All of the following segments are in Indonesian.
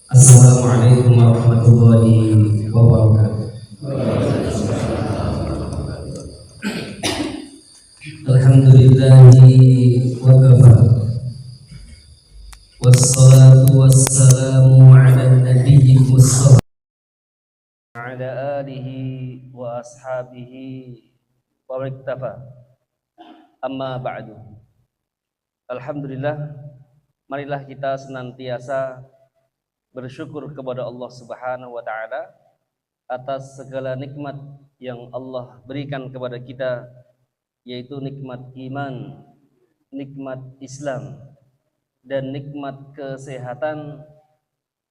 Assalamualaikum warahmatullahi wabarakatuh. Alhamdulillahi wa kafa. Wassalatu wassalamu ala nabiyyi mustafa ala alihi wa ashabihi wa iktafa. Amma ba'du. Alhamdulillah, marilah kita senantiasa bersyukur kepada Allah Subhanahu wa taala atas segala nikmat yang Allah berikan kepada kita, yaitu nikmat iman, nikmat Islam, dan nikmat kesehatan.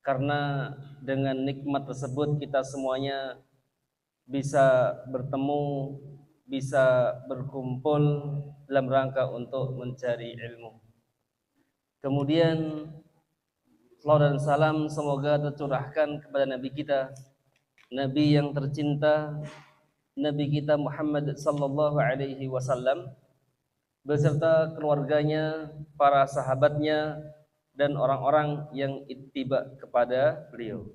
Karena dengan nikmat tersebut kita semuanya bisa bertemu, bisa berkumpul dalam rangka untuk mencari ilmu. Kemudian salam dan salam semoga tercurahkan kepada Nabi kita, Nabi yang tercinta, Nabi kita Muhammad sallallahu alaihi wasallam, beserta keluarganya, para sahabatnya, dan orang-orang yang ittiba kepada beliau.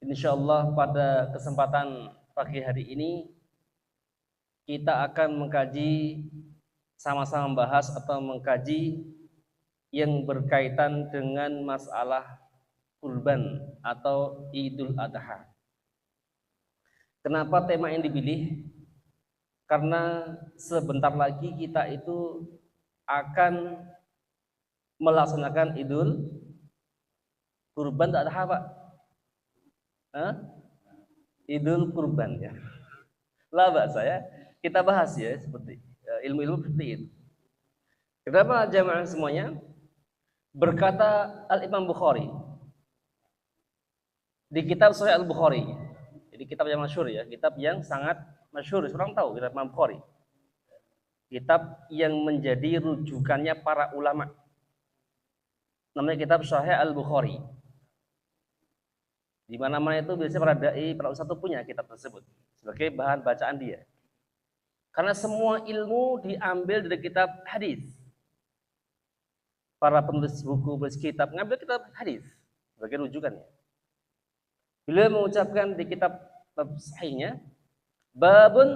Insyaallah pada kesempatan pagi hari ini kita akan mengkaji, sama-sama membahas atau mengkaji yang berkaitan dengan masalah kurban atau Idul Adha. Kenapa tema yang dipilih? Karena sebentar lagi kita itu akan melaksanakan Idul Kurban Adha, Pak. Idul Kurban ya. Lah bahasa ya. Kita bahas ya seperti ilmu-ilmu seperti itu. Kenapa jamaah semuanya? Berkata Al-Imam Bukhari di kitab Sahih Al-Bukhari. Jadi kitab yang masyhur ya, kitab yang sangat masyhur, orang tahu kitab Imam Bukhari. Kitab yang menjadi rujukannya para ulama. Namanya kitab Sahih Al-Bukhari. Di mana-mana itu biasanya para dai, para ustadz punya kitab tersebut sebagai bahan bacaan dia. Karena semua ilmu diambil dari kitab hadis. Para penulis buku, penulis kitab ngambil kitab hadis sebagai rujukannya. Beliau mengucapkan di kitab sahihnya, babun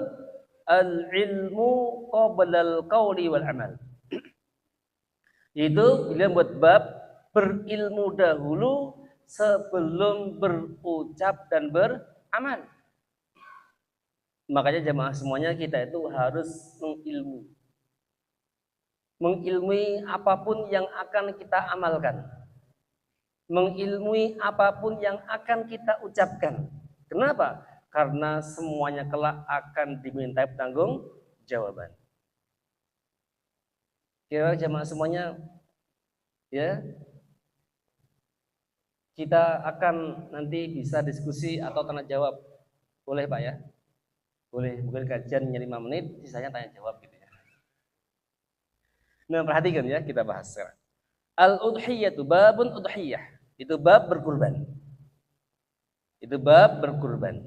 al-ilmu qabla al-qawli wal amal. Yaitu beliau buat bab berilmu dahulu sebelum berucap dan beramal. Makanya jamaah semuanya kita itu harus mengilmui apapun yang akan kita amalkan, mengilmui apapun yang akan kita ucapkan. Kenapa? Karena semuanya kelak akan dimintai tanggung jawaban. Kira jamaah semuanya ya, kita akan nanti bisa diskusi atau tanya jawab. Boleh Pak ya? Boleh, mungkin kajiannya 5 menit, sisanya tanya jawab gitu ya. Nah, perhatikan ya, kita bahas sekarang. Al-udhiyatu babun udhiyah. Itu bab berkurban. Itu bab berkurban.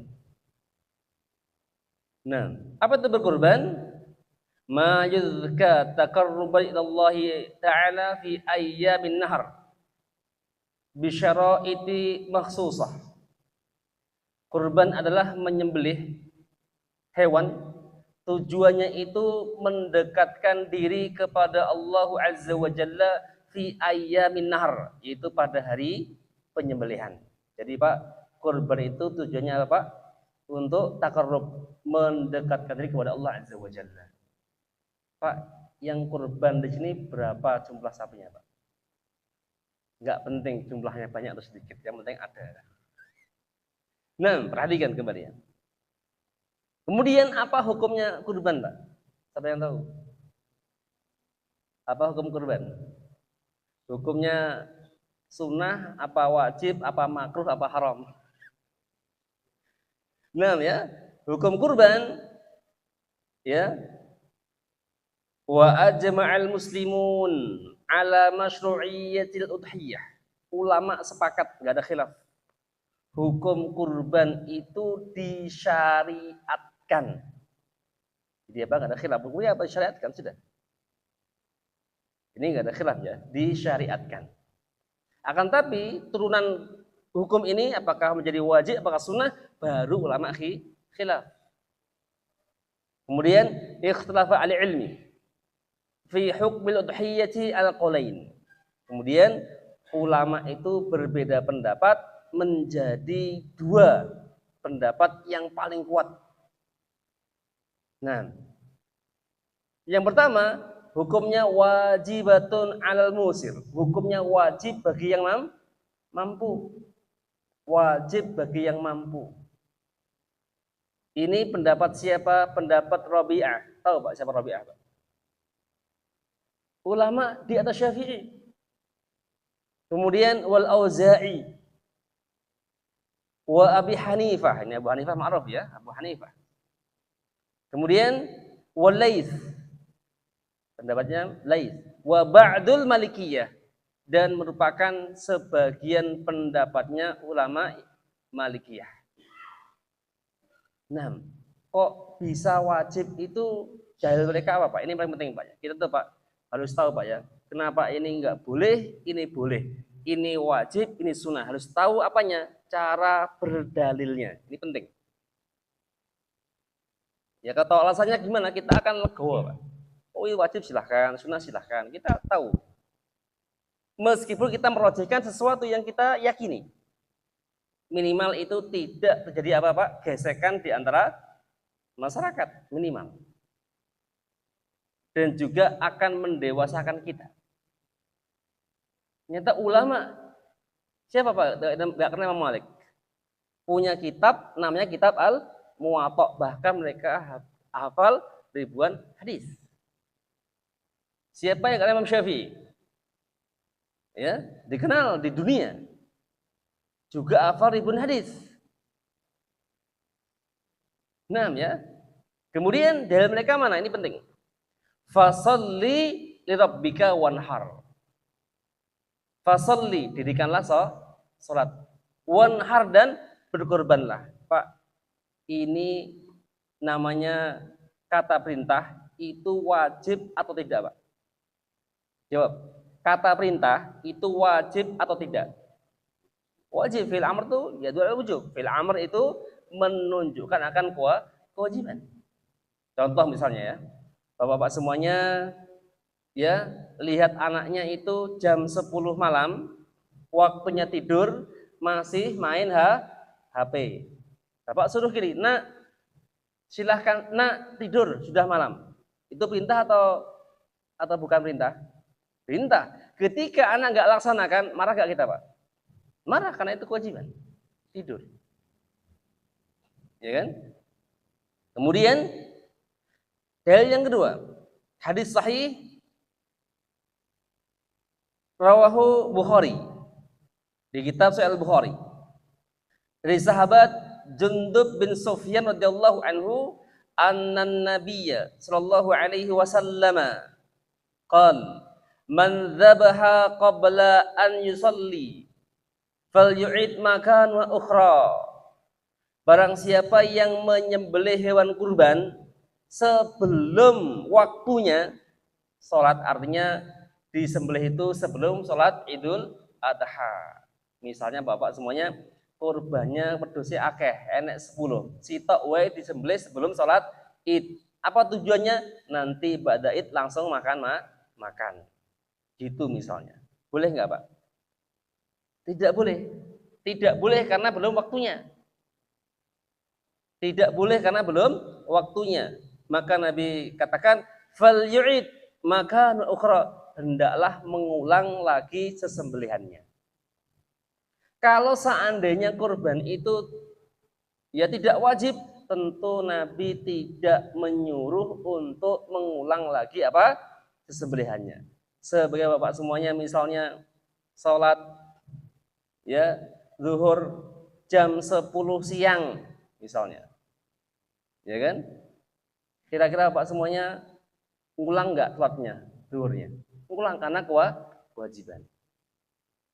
Nah, apa itu berkurban? Ma yuzka taqarruban ila Allah Ta'ala fi ayyamin nahar bi syara'iti makhsusah. Kurban adalah menyembelih hewan, tujuannya itu mendekatkan diri kepada Allah Azza wa Jalla fi ayyamin nahar, yaitu pada hari penyembelihan. Jadi Pak, kurban itu tujuannya apa Pak? Untuk takarrub, mendekatkan diri kepada Allah Azza wa Jalla. Pak, yang kurban di sini berapa jumlah sapinya Pak? Enggak penting jumlahnya banyak atau sedikit, yang penting ada. Nah, perhatikan kembali ya. Kemudian apa hukumnya kurban, Pak? Siapa yang tahu? Apa hukum kurban? Hukumnya sunnah, apa wajib, apa makruh, apa haram? Nah ya, hukum kurban ya. Wa ajma'al muslimun ala masyru'iyyatil udhiyah. Ulama sepakat, enggak ada khilaf. Hukum kurban itu disyariatkan. Jadi apa? Enggak ada khilaf. Hukumnya apa? Disyariatkan sudah. Ini enggak ada khilaf ya, disyariatkan. Akan tapi turunan hukum ini apakah menjadi wajib, apakah sunnah, baru ulama khilaf. Kemudian ikhtalafa ahli ilmi fi hukmil udhiyati al-qaulain. Kemudian ulama itu berbeda pendapat menjadi dua pendapat yang paling kuat. Nah, yang pertama, hukumnya wajibatun 'alal musir. Hukumnya wajib bagi yang mampu. Wajib bagi yang mampu. Ini pendapat siapa? Pendapat Rabi'ah. Tahu Pak siapa Rabi'ah, Pak? Ulama di atas Syafi'i. Kemudian wal Auza'i wa Abi Hanifah. Ini Abu Hanifah ma'ruf ya, Abu Hanifah. Kemudian wal Laits. Pendapatnya Laits. Wa ba'dul Malikiyah, dan merupakan sebagian pendapatnya ulama Malikiyah. Nah, kok bisa wajib itu dalil mereka apa Pak? Ini paling penting Pak. Kita tuh Pak harus tahu Pak ya. Kenapa ini enggak boleh, ini boleh. Ini wajib, ini sunnah. Harus tahu apanya? Cara berdalilnya. Ini penting. Ya kalau tahu alasannya gimana, kita akan legowo Pak. Oh ini wajib silahkan, sunnah silahkan. Kita tahu. Meskipun kita merojihkan sesuatu yang kita yakini, minimal itu tidak terjadi apa-apa gesekan di antara masyarakat, minimal. Dan juga akan mendewasakan kita. Nyata ulama, siapa Pak? Gak kenal Imam Malik. Punya kitab, namanya kitab Al-Muwatta. Bahkan mereka hafal ribuan hadis. Siapa yang kenal Imam Syafi'i? Ya, dikenal di dunia. Juga hafal ribuan hadis. 6 ya. Kemudian dari mereka mana? Ini penting. Fasalli li rabbika wanhar. Fasalli, dirikanlah salat. Wanhar, dan berkorbanlah. Pak, ini namanya kata perintah itu wajib atau tidak, Pak? Jawab. Kata perintah itu wajib atau tidak? Wajib. Fil amr itu ya dua wujub. Fil amr itu menunjukkan akan kewajiban. Contoh misalnya ya, Bapak-bapak semuanya ya, lihat anaknya itu jam 10 malam, waktunya tidur, masih main HP. Bapak suruh kiri, nak silahkan, nak tidur, sudah malam. Itu perintah atau bukan perintah? Perintah. Ketika anak nggak laksanakan, marah nggak kita Pak? Marah, karena itu kewajiban. Tidur. Ya kan? Kemudian dalil yang kedua, hadis sahih rawahu Bukhari, di kitab Sahih Al-Bukhari, dari sahabat Jundub bin Sufyan radhiyallahu anhu, annan nabiyya sallallahu alaihi wasallam qala man dzabaha qabla an yusalli falyu'id makan wa ukhra. Barang siapa yang menyembelih hewan kurban sebelum waktunya sholat, artinya disembelih itu sebelum sholat Idul Adha. Misalnya bapak semuanya kurbannya pedosi akeh, enek 10, sitok wae disembelih sebelum sholat Id. Apa tujuannya? Nanti ba'da Id langsung makan. Gitu misalnya. Boleh nggak Pak? Tidak boleh. Tidak boleh karena belum waktunya. Tidak boleh karena belum waktunya. Maka Nabi katakan fal yu'id maka ukhra, hendaklah mengulang lagi sesembelihannya. Kalau seandainya kurban itu ya tidak wajib, tentu Nabi tidak menyuruh untuk mengulang lagi apa? Sesembelihannya. Sebagai bapak semuanya misalnya sholat ya zuhur jam 10 siang misalnya, ya kan? Kira-kira bapak semuanya ulang nggak sholatnya zuhurnya? Ulang karena kewajiban.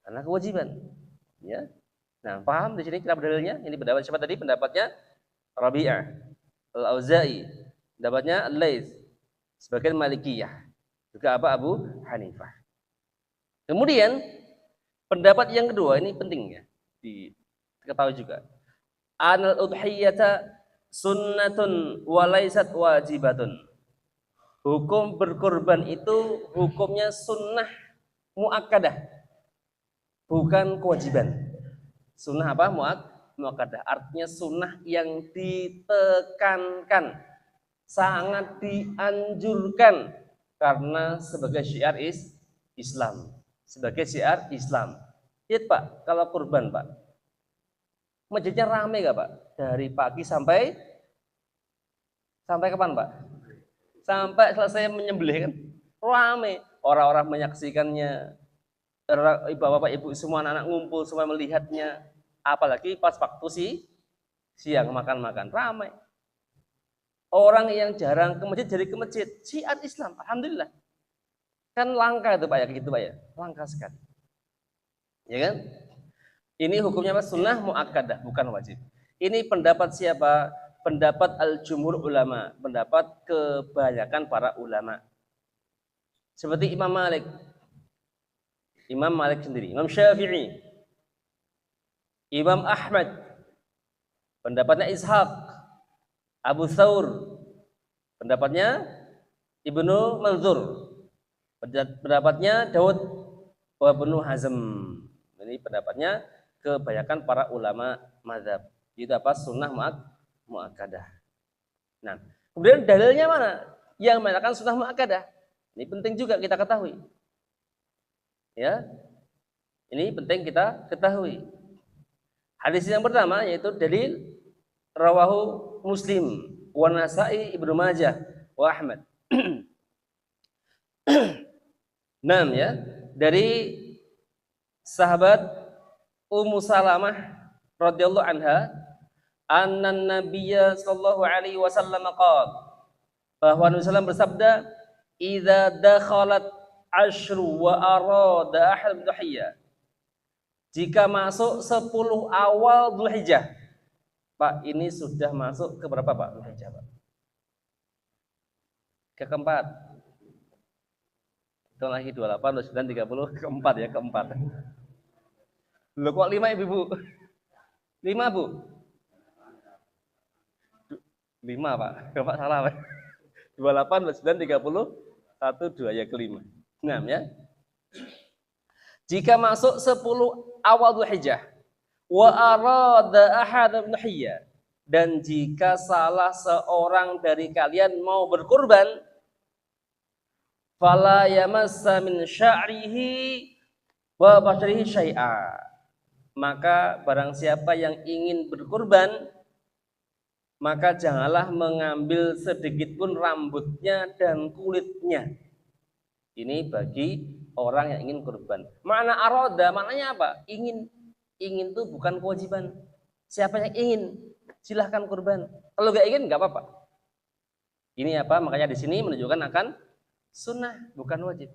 Karena kewajiban, ya. Nah, paham di sini kita dalilnya? Ini pendapat siapa tadi? Pendapatnya Rabi'ah, Al-Auza'i, pendapatnya Al-Laits, sebagian Malikiyah, juga Abu Hanifah. Kemudian Pendapat yang kedua ini penting ya diketahui juga. Anal udhiyata sunnatun walaysat wajibatun. Hukum berkorban itu hukumnya sunnah muakkadah, bukan kewajiban. Sunnah apa? Muakkadah. Artinya sunnah yang ditekankan, sangat dianjurkan karena sebagai syiar Islam. Sebagai syiar Islam. Lihat Pak, kalau kurban Pak, masjidnya rame gak Pak? Dari pagi sampai kapan Pak? Sampai selesai menyembelih kan? Rame. Orang-orang menyaksikannya, bapak-bapak, ibu, semua anak-anak ngumpul, semua melihatnya. Apalagi pas waktu siang makan-makan, ramai. Orang yang jarang ke masjid jadi ke masjid, syiar Islam, alhamdulillah. Kan langka itu Pak ya, gitu Pak ya, langka sekali. Ya kan? Ini hukumnya apa? Sunnah muakkadah, bukan wajib. Ini pendapat siapa? Pendapat al-jumhur ulama, pendapat kebanyakan para ulama. Seperti Imam Malik sendiri, Imam Syafi'i, Imam Ahmad, pendapatnya Ishaq, Abu Thawr, pendapatnya Ibnu Manzur, pendapatnya Daud wa Ibnu Hazm. Ini pendapatnya kebanyakan para ulama mazhab. Itu apa? Sunnah muakkadah. Nah, kemudian dalilnya mana? Yang mengatakan sunnah muakkadah. Ini penting juga kita ketahui. Ya. Ini penting kita ketahui. Hadis yang pertama yaitu dalil rawahu Muslim wa Nasa'i, Ibnu Majah wa Ahmad. 6 ya, dari sahabat Ummu Salamah radhiyallahu anha, annan nabiyya sallallahu alaihi wasallam qala, bahwa Nabi sallallahu bersabda, idza dakhalat asyru wa arada ahad dhahiyya, jika masuk 10 awal Dzulhijjah. Pak, ini sudah masuk ke berapa Pak Dzulhijjah Pak? Keempat. Itu lagi 28, 29, 30, keempat ya, keempat. Loh kok 5 Ibu? 5 Bu? 5 Pak, Bapak salah Pak. 28, 29, 30, 1, 2 ya, kelima. 6 ya. Jika masuk 10 awal Dzulhijjah, wa arada ahad dhahiyya, dan jika salah seorang dari kalian mau berkurban, fala yamassa min sya'rihi wa basharihi syai'a, maka barang siapa yang ingin berkurban, maka janganlah mengambil sedikit pun rambutnya dan kulitnya. Ini bagi orang yang ingin kurban. Makna aroda, maknanya apa? Ingin itu bukan kewajiban. Siapa yang ingin, silahkan kurban. Kalau nggak ingin, nggak apa-apa. Ini apa? Makanya di sini menunjukkan akan sunnah, bukan wajib.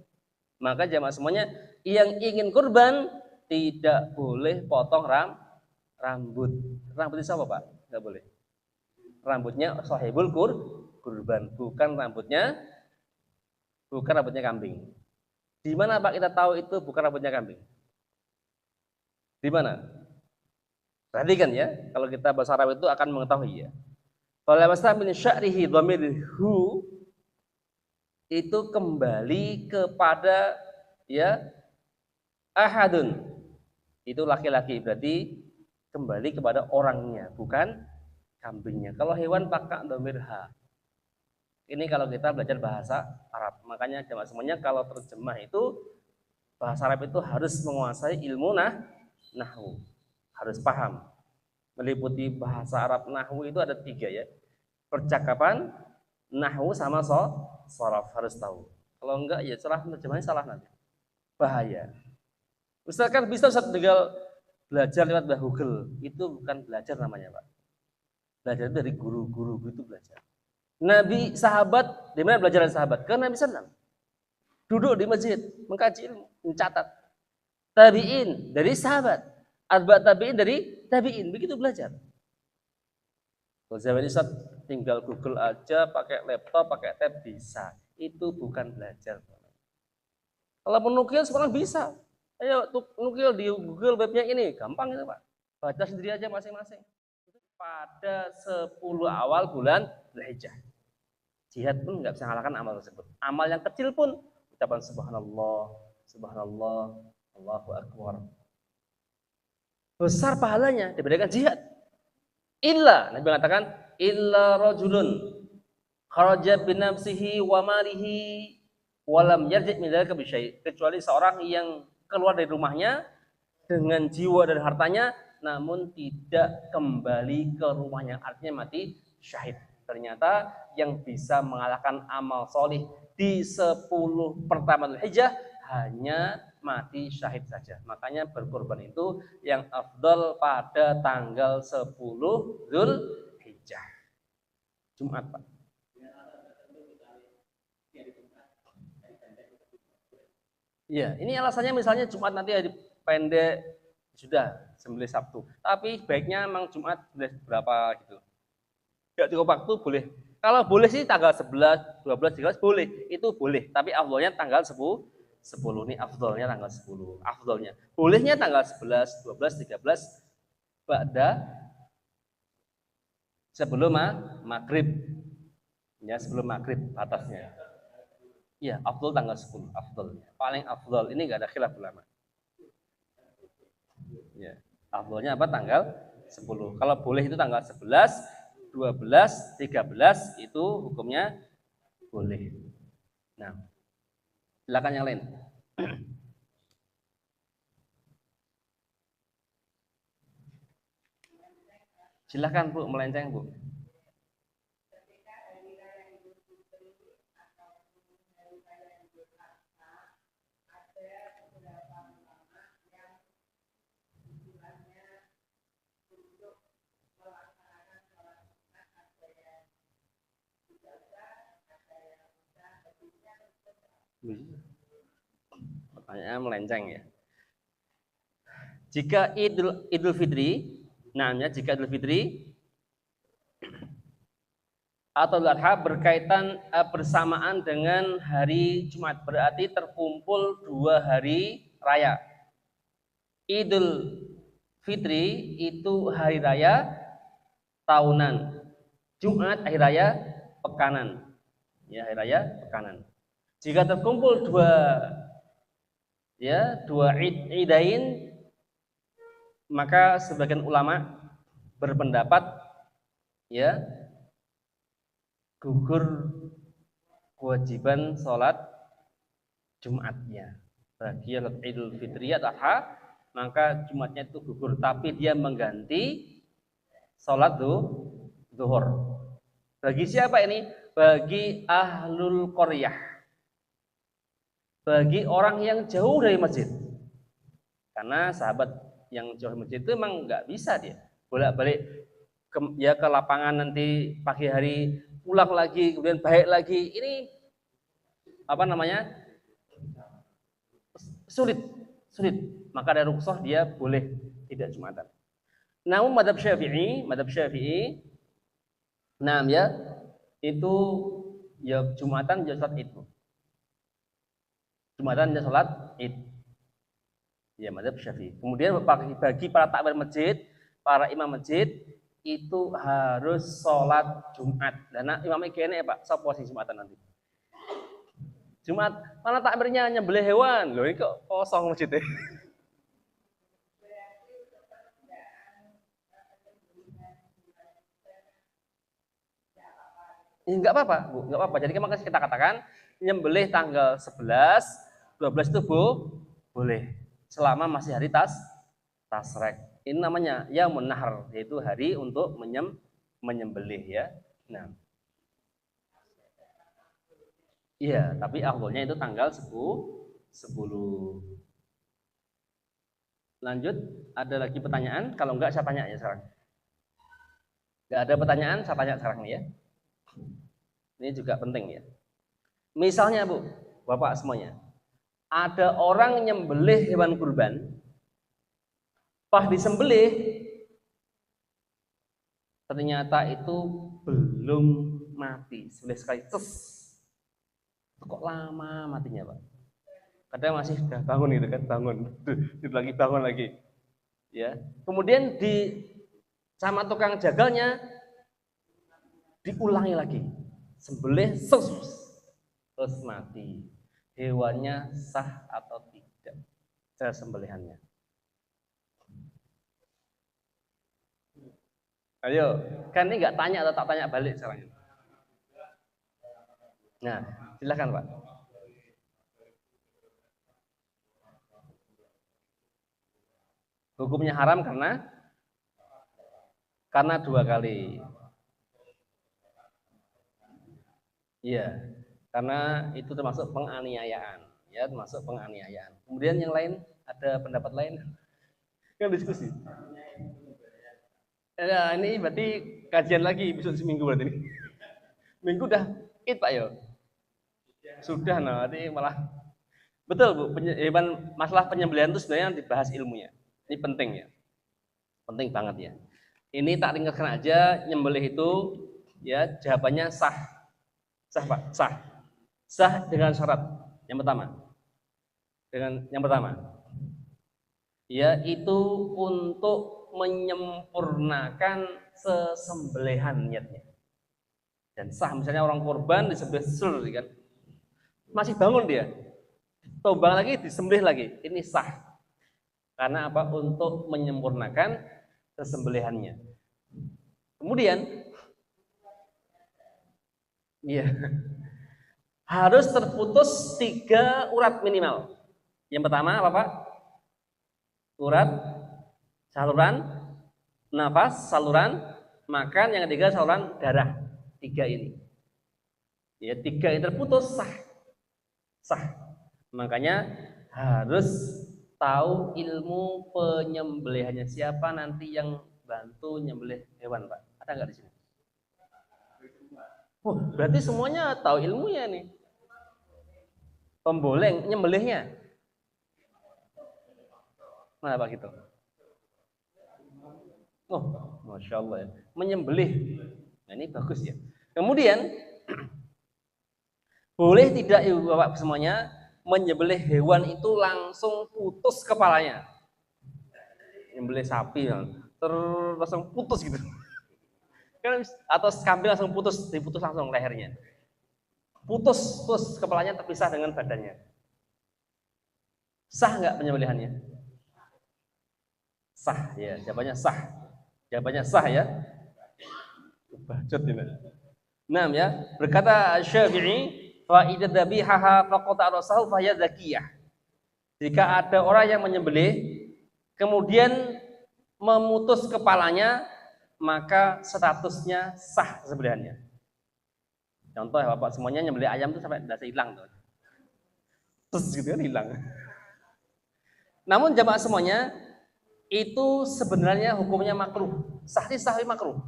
Maka jamaah semuanya, yang ingin kurban tidak boleh potong rambut. Rambut itu apa Pak? Nggak boleh. Rambutnya sahibul kurban, bukan rambutnya kambing. Di mana Pak kita tahu itu bukan rambutnya kambing? Di mana? Perhatikan ya, kalau kita bahasa Arab itu akan mengetahui ya. Kalau masa min sya'rihi dhamirhu, itu kembali kepada ya ahadun. Itu laki-laki, berarti kembali kepada orangnya, bukan kambingnya. Kalau hewan pakai dhamir ha. Ini kalau kita belajar bahasa Arab. Makanya jemaah semuanya kalau terjemah itu bahasa Arab itu harus menguasai ilmu nahwu. Harus paham. Meliputi bahasa Arab nahwu itu ada 3 ya. Percakapan, nahwu sama sharaf, harus tahu. Kalau enggak ya salah, terjemahnya salah nanti. Bahaya. Ustaz kan bisa Ustaz tinggal belajar lewat Google. Itu bukan belajar namanya Pak. Belajar dari guru-guru itu belajar. Nabi sahabat, di mana belajar dari sahabat? Ke Nabi sallallahu. Duduk di masjid, mengkaji ilmu, mencatat. Tabi'in dari sahabat, atba' tabi'in dari tabi'in, begitu belajar. Kalau zaman ini tinggal Google aja, pakai laptop, pakai tab bisa. Itu bukan belajar. Kalau menukil sekarang bisa. Ayo nukil di Google webnya ini, gampang itu Pak. Baca sendiri aja masing-masing. Pada 10 awal bulan Dzulhijjah. Jihad pun nggak bisa mengalahkan amal tersebut. Amal yang kecil pun ucapan subhanallah, subhanallah, Allahu akbar. Besar pahalanya diberikan jihad. Illa, Nabi mengatakan, illa rajulun kharaja binafsihi wa malihi walam yarji' min dzalika bisyai', kecuali seorang yang keluar dari rumahnya dengan jiwa dan hartanya namun tidak kembali ke rumahnya, artinya mati syahid. Ternyata yang bisa mengalahkan amal solih di 10 pertama Dzulhijjah hanya mati syahid saja. Makanya berkorban itu yang afdal pada tanggal 10 Dzulhijjah, Jumat Pak. Iya, ini alasannya misalnya Jumat nanti hari pendek sudah sembelih Sabtu. Tapi baiknya memang Jumat berapa gitu. Gak cukup waktu boleh. Kalau boleh sih tanggal 11, 12, 13 boleh. Itu boleh. Tapi afdolnya tanggal 10. 10 ini afdolnya tanggal 10. Afdolnya. Bolehnya tanggal 11, 12, 13 pada sebelum maghrib. Ya, sebelum maghrib batasnya. Iya, afdol tanggal 10. Afdolnya. Paling afdol. Ini enggak ada khilaf ulama. Ya. Afdolnya apa? Tanggal 10. Kalau boleh itu tanggal 11, 12, 13 itu hukumnya boleh. Nah, silakan yang lain. Silakan Bu, melenceng Bu. Pertanyaannya melenceng ya. Jika Idul Fitri, namanya jika Idul Fitri atau Idul Adha berkaitan bersamaan dengan hari Jumat, berarti terkumpul 2 hari raya. Idul Fitri itu hari raya tahunan, Jumat hari raya pekanan. Ya, hari raya pekanan. Jika terkumpul dua idain, maka sebagian ulama berpendapat ya gugur kewajiban sholat Jumatnya. Bagi Idul Fitri atau Adha, maka Jumatnya itu gugur, tapi dia mengganti sholat zuhur. Bagi siapa ini? Bagi ahlul qaryah, bagi orang yang jauh dari masjid. Karena sahabat yang jauh dari masjid itu memang nggak bisa dia bolak-balik ke lapangan nanti pagi hari pulang lagi kemudian balik lagi, ini apa namanya sulit. Maka ada rukhsah dia boleh tidak Jumatan. Namun madhab Syafi'i, nah ya itu ya Jumatan ya sholat Id. Jumatan ya sholat Id. Ya madhab Syafi'i. Kemudian bagi para takmir masjid, para imam masjid itu harus sholat Jumat. Dan imamnya kene ya Pak, sapa sing Jumatan nanti? Jumat, mana takmirnya nyembelih hewan. Loh ini kok kosong masjidnya. Enggak apa-apa, Bu, enggak apa-apa. Jadi makanya kita katakan nyembelih tanggal 11, 12 itu boleh. Selama masih hari tasrek. Ini namanya yaumun nahar, yaitu hari untuk menyembelih ya. Nah. Iya, tapi afdolnya itu tanggal 10. Lanjut, ada lagi pertanyaan? Kalau enggak saya tanya ya sekarang. Enggak ada pertanyaan, saya tanya sekarang nih ya. Ini juga penting ya. Misalnya Bu, Bapak semuanya, ada orang nyembelih hewan kurban, pas disembelih ternyata itu belum mati, sudah sekali kok lama matinya Pak. Kadang masih udah bangun gitu kan, bangun, tidur lagi, bangun lagi. Ya, kemudian sama tukang jagalnya diulangi lagi, sembelih terus mati. Hewannya sah atau tidak cara sembelihannya? Ayo, kan ini nggak tanya atau tak tanya balik sekarang. Nah, silakan Pak. Hukumnya haram karena dua kali. Iya, karena itu termasuk penganiayaan, ya termasuk penganiayaan. Kemudian yang lain, ada pendapat lain? Kan diskusi. Ya, ini berarti kajian lagi besok seminggu berarti ini. Minggu udah Pak yo. Sudah, nah nanti malah betul Bu, masalah penyembelihan itu sebenarnya dibahas ilmunya. Ini penting ya. Penting banget ya. Ini tak ringkaskan aja, nyembelih itu ya jawabannya sah. Sah Pak, sah. Sah dengan syarat. Yang pertama, yaitu untuk menyempurnakan sesembelihan niatnya. Dan sah, misalnya orang korban disembelih kan, masih bangun dia, tombang lagi, disembelih lagi, ini sah. Karena apa? Untuk menyempurnakan sesembelihannya. Kemudian, ya, harus terputus 3 urat minimal. Yang pertama apa Pak? Urat saluran nafas, saluran makan, yang ketiga saluran darah. 3 ini. Ya, 3 ini terputus sah. Makanya harus tahu ilmu penyembelihannya, siapa nanti yang bantu nyembelih hewan Pak. Ada nggak di sini? Oh, berarti semuanya tahu ilmunya nih. Pemboleng nyembelihnya. Nah, Pak gitu. Oh, masya Allah ya. Menyembelih. Nah, ini bagus ya. Kemudian boleh tidak ibu bapak semuanya menyembelih hewan itu langsung putus kepalanya. Menyembelih sapi terus langsung putus gitu. Atau kambing langsung diputus langsung lehernya. Putus kepalanya terpisah dengan badannya. Sah nggak penyembelihannya? Sah ya, jawabannya sah. Jawabannya sah ya. Bacot ini. Nah ya, berkata Syafi'i, fa idza dhabihaha faqata rasahu fa hiya zakiyah. Jika ada orang yang menyembelih kemudian memutus kepalanya, maka statusnya sah sembelihannya. Contoh ya Bapak, semuanya nyembelih ayam tuh sampai dasi hilang tuh. Terus gitu kan hilang. Namun jamaah semuanya itu sebenarnya hukumnya makruh. Sah makruh.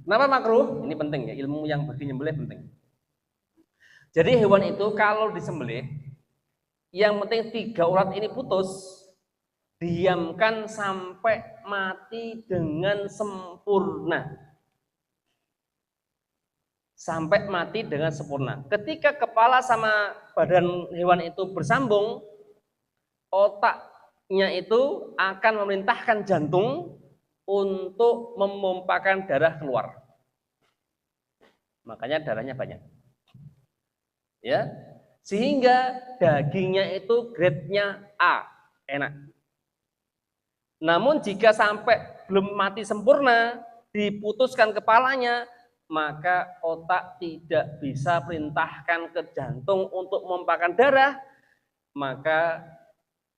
Kenapa makruh? Ini penting ya, ilmu yang bagi nyembelih penting. Jadi hewan itu kalau disembelih, yang penting 3 urat ini putus, diamkan sampai mati dengan sempurna. Sampai mati dengan sempurna. Ketika kepala sama badan hewan itu bersambung, otaknya itu akan memerintahkan jantung untuk memompakan darah keluar. Makanya darahnya banyak. Ya. Sehingga dagingnya itu grade-nya A, enak. Namun jika sampai belum mati sempurna, diputuskan kepalanya, maka otak tidak bisa perintahkan ke jantung untuk memompakan darah, maka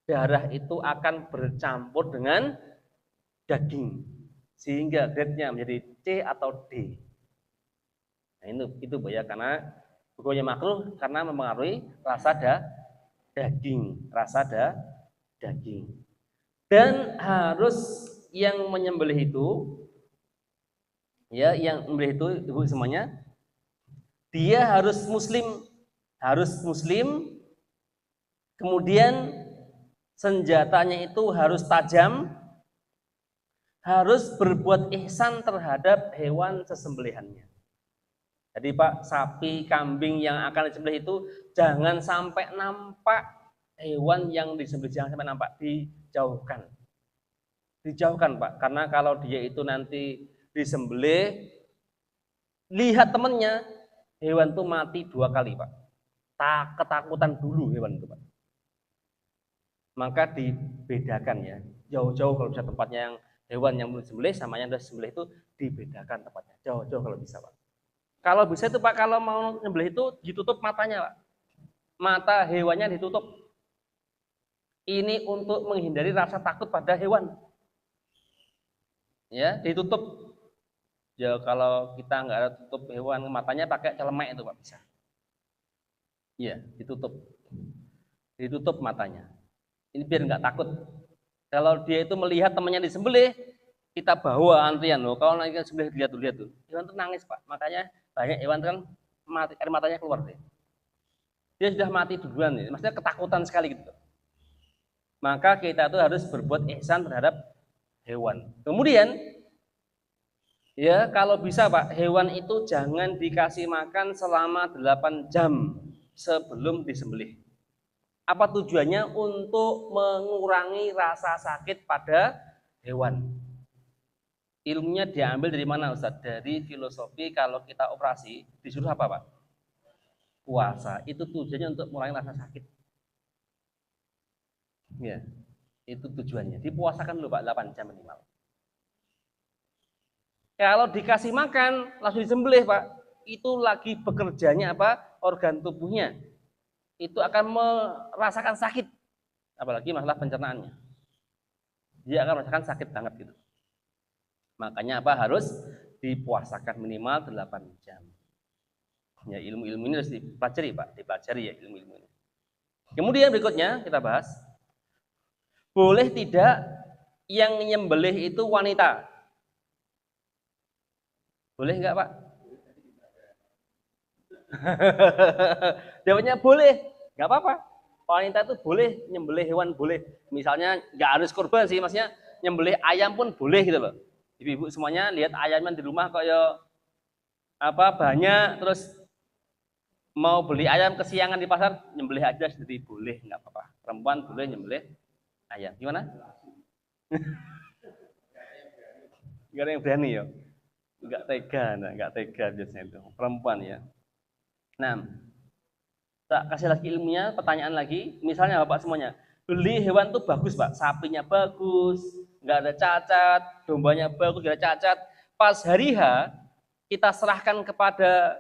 darah itu akan bercampur dengan daging sehingga grade-nya menjadi C atau D. Nah, itu ya, karena hukumnya makruh karena mempengaruhi rasa daging. Dan harus yang menyembelih itu, ya, yang menyembelih itu ibu semuanya, dia harus muslim, kemudian senjatanya itu harus tajam, harus berbuat ihsan terhadap hewan sesembelihannya. Jadi Pak, sapi, kambing yang akan disembelih itu jangan sampai nampak hewan yang disembelih, jangan sampai nampak, dijauhkan. Dijauhkan Pak, karena kalau dia itu nanti disembelih, lihat temennya, hewan itu mati 2 kali Pak. Ketakutan dulu hewan itu Pak. Maka dibedakan ya, jauh-jauh kalau bisa tempatnya yang hewan yang belum disembelih sama yang sudah disembelih itu dibedakan tempatnya, jauh-jauh kalau bisa Pak. Kalau bisa itu Pak, kalau mau nyembelih itu ditutup matanya Pak. Mata hewannya ditutup. Ini untuk menghindari rasa takut pada hewan. Ya, ditutup. Ya kalau kita nggak ada tutup hewan matanya, pakai celemek itu Pak, bisa. Ya, ditutup. Ditutup matanya. Ini biar nggak takut. Kalau dia itu melihat temannya disembelih, kita bawa antrian loh. Kalau nanti disembelih, lihat tuh. Hewan itu nangis Pak. Makanya banyak hewan kan mati, air matanya keluar deh. Dia sudah mati duluan nih. Maksudnya ketakutan sekali gitu. Maka kita tuh harus berbuat ihsan terhadap hewan. Kemudian ya kalau bisa Pak, hewan itu jangan dikasih makan selama 8 jam sebelum disembelih. Apa tujuannya? Untuk mengurangi rasa sakit pada hewan. Ilmunya diambil dari mana Ustaz? Dari filosofi kalau kita operasi disuruh apa Pak? Puasa. Itu tujuannya untuk mengurangi rasa sakit. Ya, itu tujuannya. Dipuasakan dulu Pak 8 jam minimal. Kalau dikasih makan langsung disembelih Pak, itu lagi bekerjanya apa? Organ tubuhnya. Itu akan merasakan sakit. Apalagi masalah pencernaannya. Dia akan merasakan sakit banget gitu. Makanya apa? Harus dipuasakan minimal 8 jam. Ya, ilmu-ilmu ini harus dipelajari Pak, dipelajari ya ilmu-ilmu ini. Kemudian berikutnya kita bahas, boleh tidak yang nyembelih itu wanita? Boleh enggak Pak? Jawabnya boleh, enggak apa-apa. Wanita itu boleh nyembelih hewan, boleh. Misalnya enggak harus kurban sih, maksudnya nyembelih ayam pun boleh gitu loh. Ibu-ibu semuanya lihat ayamnya di rumah kayak apa banyak, terus mau beli ayam kesiangan di pasar, nyembelih aja jadi boleh, enggak apa-apa. Perempuan boleh nyembelih ayam. Gimana? Enggak ada yang berani ya. Enggak tega biasanya itu. Perempuan ya. Nah, tak kasih lagi ilmunya, pertanyaan lagi. Misalnya Bapak semuanya, beli hewan tuh bagus Pak, sapinya bagus, nggak ada cacat, dombanya bagus, nggak ada cacat. Pas hari H, kita serahkan kepada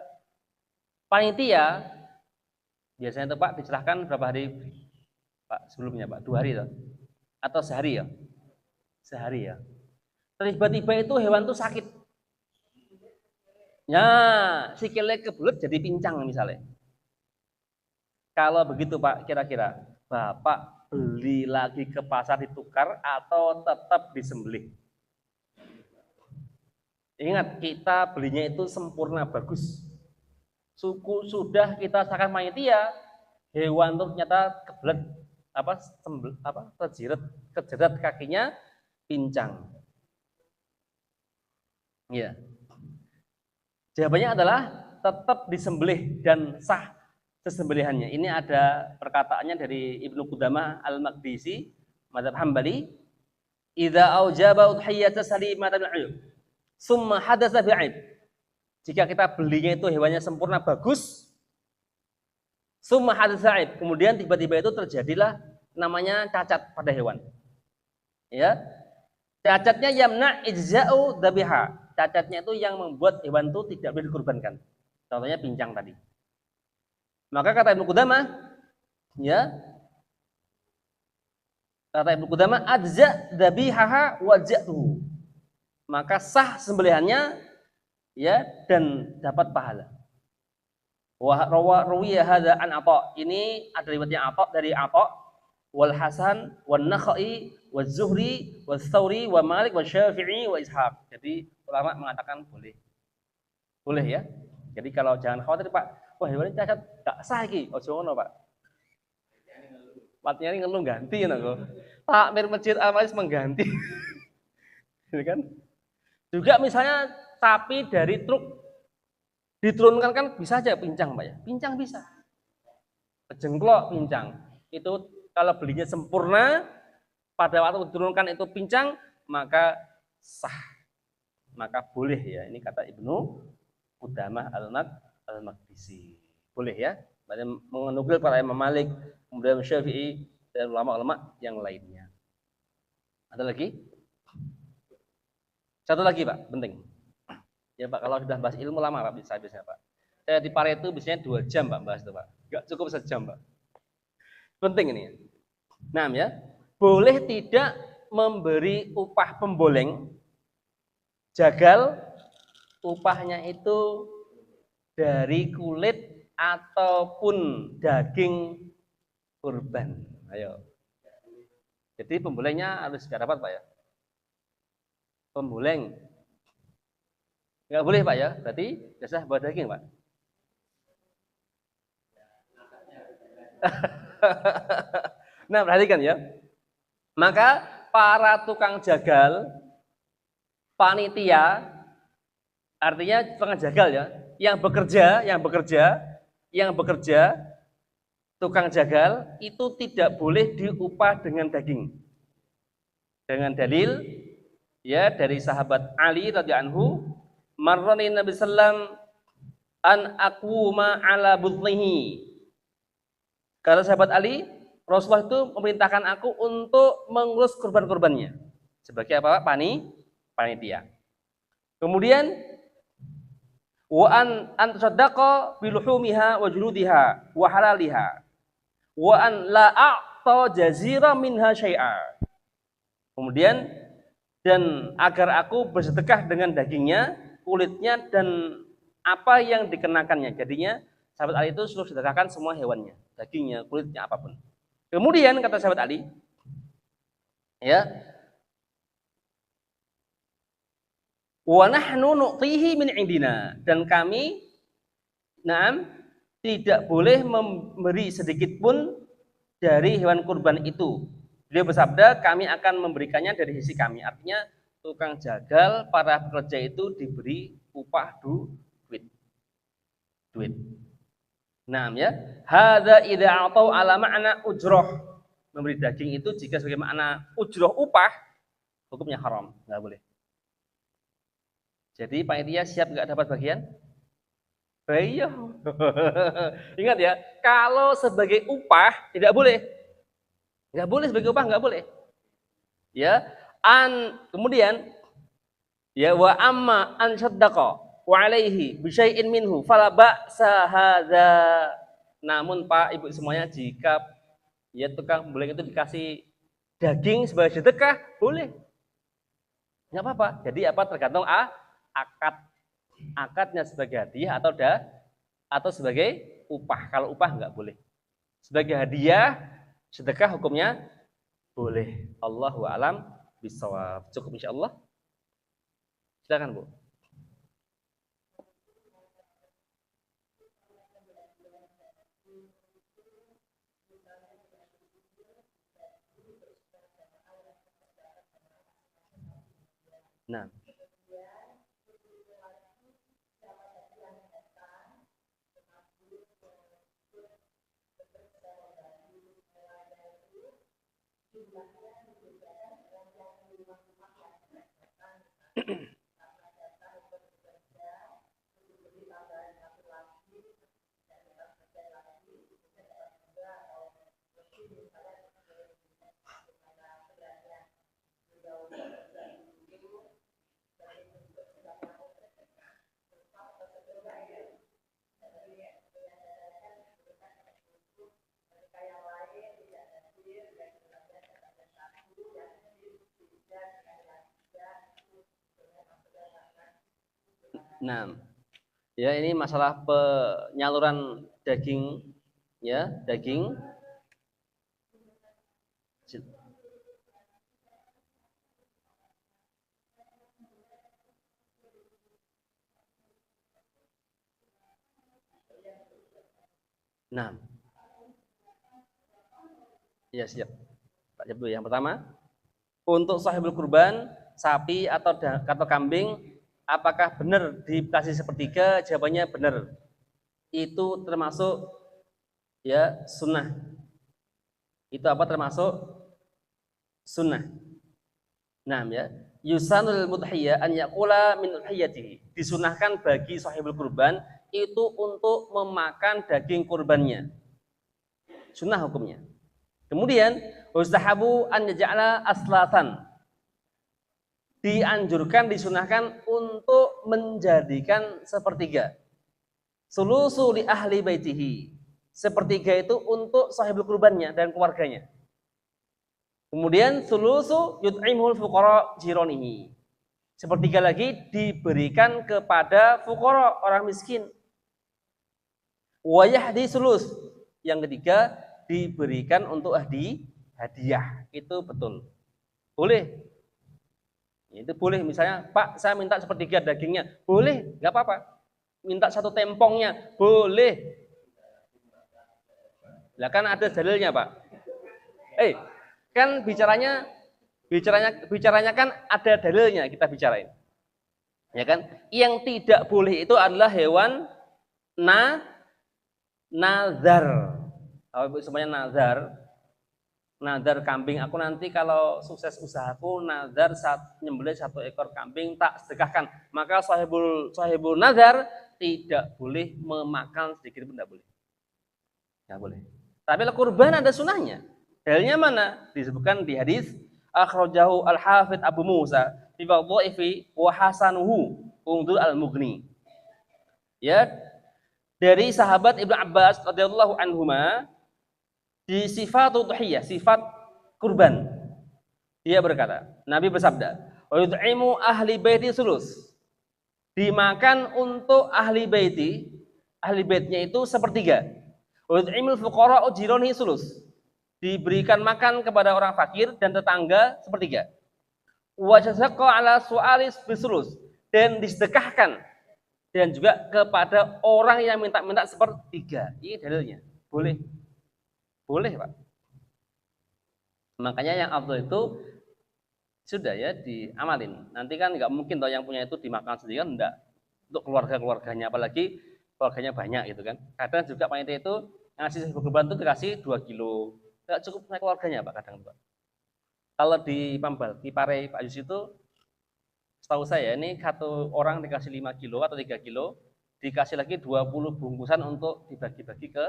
panitia, biasanya itu Pak diserahkan berapa hari Pak sebelumnya Pak? 2 hari loh. Atau sehari ya? Sehari ya. Tiba-tiba itu hewan tuh sakit. Ya, sikilnya kebelet jadi pincang misalnya. Kalau begitu Pak, kira-kira Bapak beli lagi ke pasar ditukar atau tetap disembelih? Ingat, kita belinya itu sempurna, bagus. Suku sudah kita serahkan panitia, hewan itu ternyata kebelet kejerat kakinya, pincang. Ya. Jawabannya adalah tetap disembelih dan sah sesembelihannya. Ini ada perkataannya dari Ibnu Qudamah Al-Maqdisi, mazhab Hambali, "Idza aujaba udhiyata salimatan min 'uyub, summa hadatsa bi'aib." Jika kita belinya itu hewannya sempurna bagus, summa hadatsa bi'aib, kemudian tiba-tiba itu terjadilah namanya cacat pada hewan. Ya. Cacatnya yamna ijza'u dhabiha. Cacatnya itu yang membuat hewan itu tidak boleh dikurbankan. Contohnya pincang tadi. Maka kata Ibnu Qudamah, ya, kata Ibnu Qudamah, adza dhabihaha wajatuhu. Maka sah sembelihannya, ya, dan dapat pahala. Wa rawiya hadza an Atha. Ini ada riwayatnya Atha dari Atha, wal Hasan, wan Nakhai, waz Zuhri, waz Tsauri, wa Malik, wa Syafi'i, wa Ishaq. Jadi ulama mengatakan boleh. Boleh ya. Jadi kalau jangan khawatir Pak, wah hewan ini cacat, gak sah iki. Ojo ngono Pak. Patnya ini ngeluh ganti ngono. Takmir masjid Al-Mais mengganti. Gitu kan? Juga misalnya sapi dari truk Diturunkan kan bisa aja pincang, Pak ya. Pincang bisa. Jengklok pincang. Itu kalau belinya sempurna, pada waktu diturunkan itu pincang, maka sah. Maka boleh ya. Ini kata Ibnu Qudamah Al-Maqdisi. Boleh ya. Berarti menukil para Imam Malik, kemudian Syafi'i, dan ulama-ulama yang lainnya. Ada lagi? Satu lagi Pak, penting. Ya Pak, kalau sudah bahas ilmu lama Pak, bisa Pak. Saya di Pareto biasanya 2 jam Pak bahas itu Pak. Enggak cukup 1 jam Pak. Penting ini. Nah ya, boleh tidak memberi upah pemboleng jagal, upahnya itu dari kulit ataupun daging kurban. Ayo. Jadi pembolengnya harus sudah dapat Pak ya. Pemboleng. Enggak boleh Pak ya. Berarti jasa buat daging Pak. Nah, perhatikan ya. Maka para tukang jagal, panitia, artinya tukang jagal ya, yang bekerja, tukang jagal itu tidak boleh diupah dengan daging. Dengan dalil ya dari sahabat Ali radhiyallahu anhu, marrani Nabi sallam an aquma ala butnihi. Kata sahabat Ali, Rasulullah itu memerintahkan aku untuk mengurus kurban-kurbannya sebagai apa? Panitia. Kemudian wa an tasaddaqa biluhumiha wa juludiha wa halaliha wa an la a'ta jazira minha syai'a. Kemudian dan agar aku bersedekah dengan dagingnya, kulitnya dan apa yang dikenakannya. Jadinya sahabat Ali itu suruh sedekahkan semua hewannya, dagingnya, kulitnya, apapun. Kemudian kata sahabat Ali, ya, wa nahnu nu'tihi min indina, dan kami, tidak boleh memberi sedikit pun dari hewan kurban itu. Beliau bersabda, kami akan memberikannya dari sisi kami. Artinya tukang jagal, para pekerja itu diberi upah duit. Nah ya, hadza idza atau ala ma'na ujroh. Memberi daging itu jika sebagai makna ujroh upah, hukumnya haram, nggak boleh. Jadi panitia siap nggak dapat bagian? Iya. Ingat ya, kalau sebagai upah tidak boleh. Nggak boleh sebagai upah, nggak boleh. Ya, kemudian ya wa amma an saddaqa wa alaihi bi syai'in minhu fala ba'sa hadza. Namun Pak, Ibu semuanya, jika ya tukang pemboleng itu dikasih daging sebagai sedekah, boleh. Enggak apa-apa. Jadi apa, tergantung akadnya sebagai hadiah atau sebagai upah. Kalau upah enggak boleh. Sebagai hadiah, sedekah hukumnya boleh. Allahu a'lam bishawab. Cukup insyaallah. Silakan Bu. Nah. Nah, ya ini masalah penyaluran daging, ya daging. Nah, ya siap. Pak Jabdu, yang pertama, untuk sahibul kurban, sapi atau kambing Apakah benar dikasih sepertiga? Jawabannya benar. Itu termasuk ya sunnah. Itu apa termasuk sunnah. Nah ya, yusanul mudhiyya an yaqula min udhiyatihi. Disunahkan bagi sahibul kurban itu untuk memakan daging kurbannya. Sunnah hukumnya. Kemudian ustahabu an yaj'ala aslatan. Dianjurkan, disunahkan untuk menjadikan sepertiga. Sulusu li ahli baitihi. Sepertiga itu untuk sahibul kurbannya dan keluarganya. Kemudian sulusu yut'imul fuqara jironihi. Sepertiga lagi diberikan kepada fuqara, orang miskin. Wa yahdi sulus. Yang ketiga diberikan untuk hadiah. Itu betul. Boleh. Itu boleh, misalnya, Pak, saya minta sepertiga dagingnya. Boleh, nggak apa-apa. Minta satu tempongnya, boleh. Lah kan ada dalilnya, Pak. Kan bicaranya kan ada dalilnya, kita bicarain. Ya kan? Yang tidak boleh itu adalah hewan nazar. Kalau Ibu semuanya nazar kambing, aku nanti kalau sukses usahaku nazar nyembelih 1 ekor kambing tak sedekahkan, maka sahibul nazar tidak boleh memakan sedikit pun, tidak boleh. Tidak boleh. Tapi kurban ada sunahnya. Dalilnya mana? Disebutkan di hadis akhrajahu al-Hafidz Abu Musa fi wadha'ifi wa hasanuhu ungdul al-Mughni. Ya, dari sahabat Ibnu Abbas radhiyallahu anhuma di sifat udhiyah, sifat kurban. Dia berkata, Nabi bersabda, "Wa yut'imu ahli baiti sulus." Dimakan untuk ahli baitnya itu sepertiga. Wa yut'imul fuqara jironi sulus. Diberikan makan kepada orang fakir dan tetangga sepertiga. Wa jazaqqa ala su'alis bisulus, dan disedekahkan dan juga kepada orang yang minta sepertiga. Ini dalilnya. Boleh. Boleh, Pak. Makanya yang afdal itu sudah ya diamalin. Nanti kan nggak mungkin toh yang punya itu dimakan sendiri, kan enggak. Untuk keluarganya, apalagi keluarganya banyak gitu kan. Kadang juga panitia itu ngasih kurban itu dikasih 2 kilo. Nggak cukup naik keluarganya, Pak, kadang, Pak. Kalau di Pambal, di Pare Pak Yus itu, setahu saya ini satu orang dikasih 5 kilo atau 3 kilo, dikasih lagi 20 bungkusan untuk dibagi-bagi ke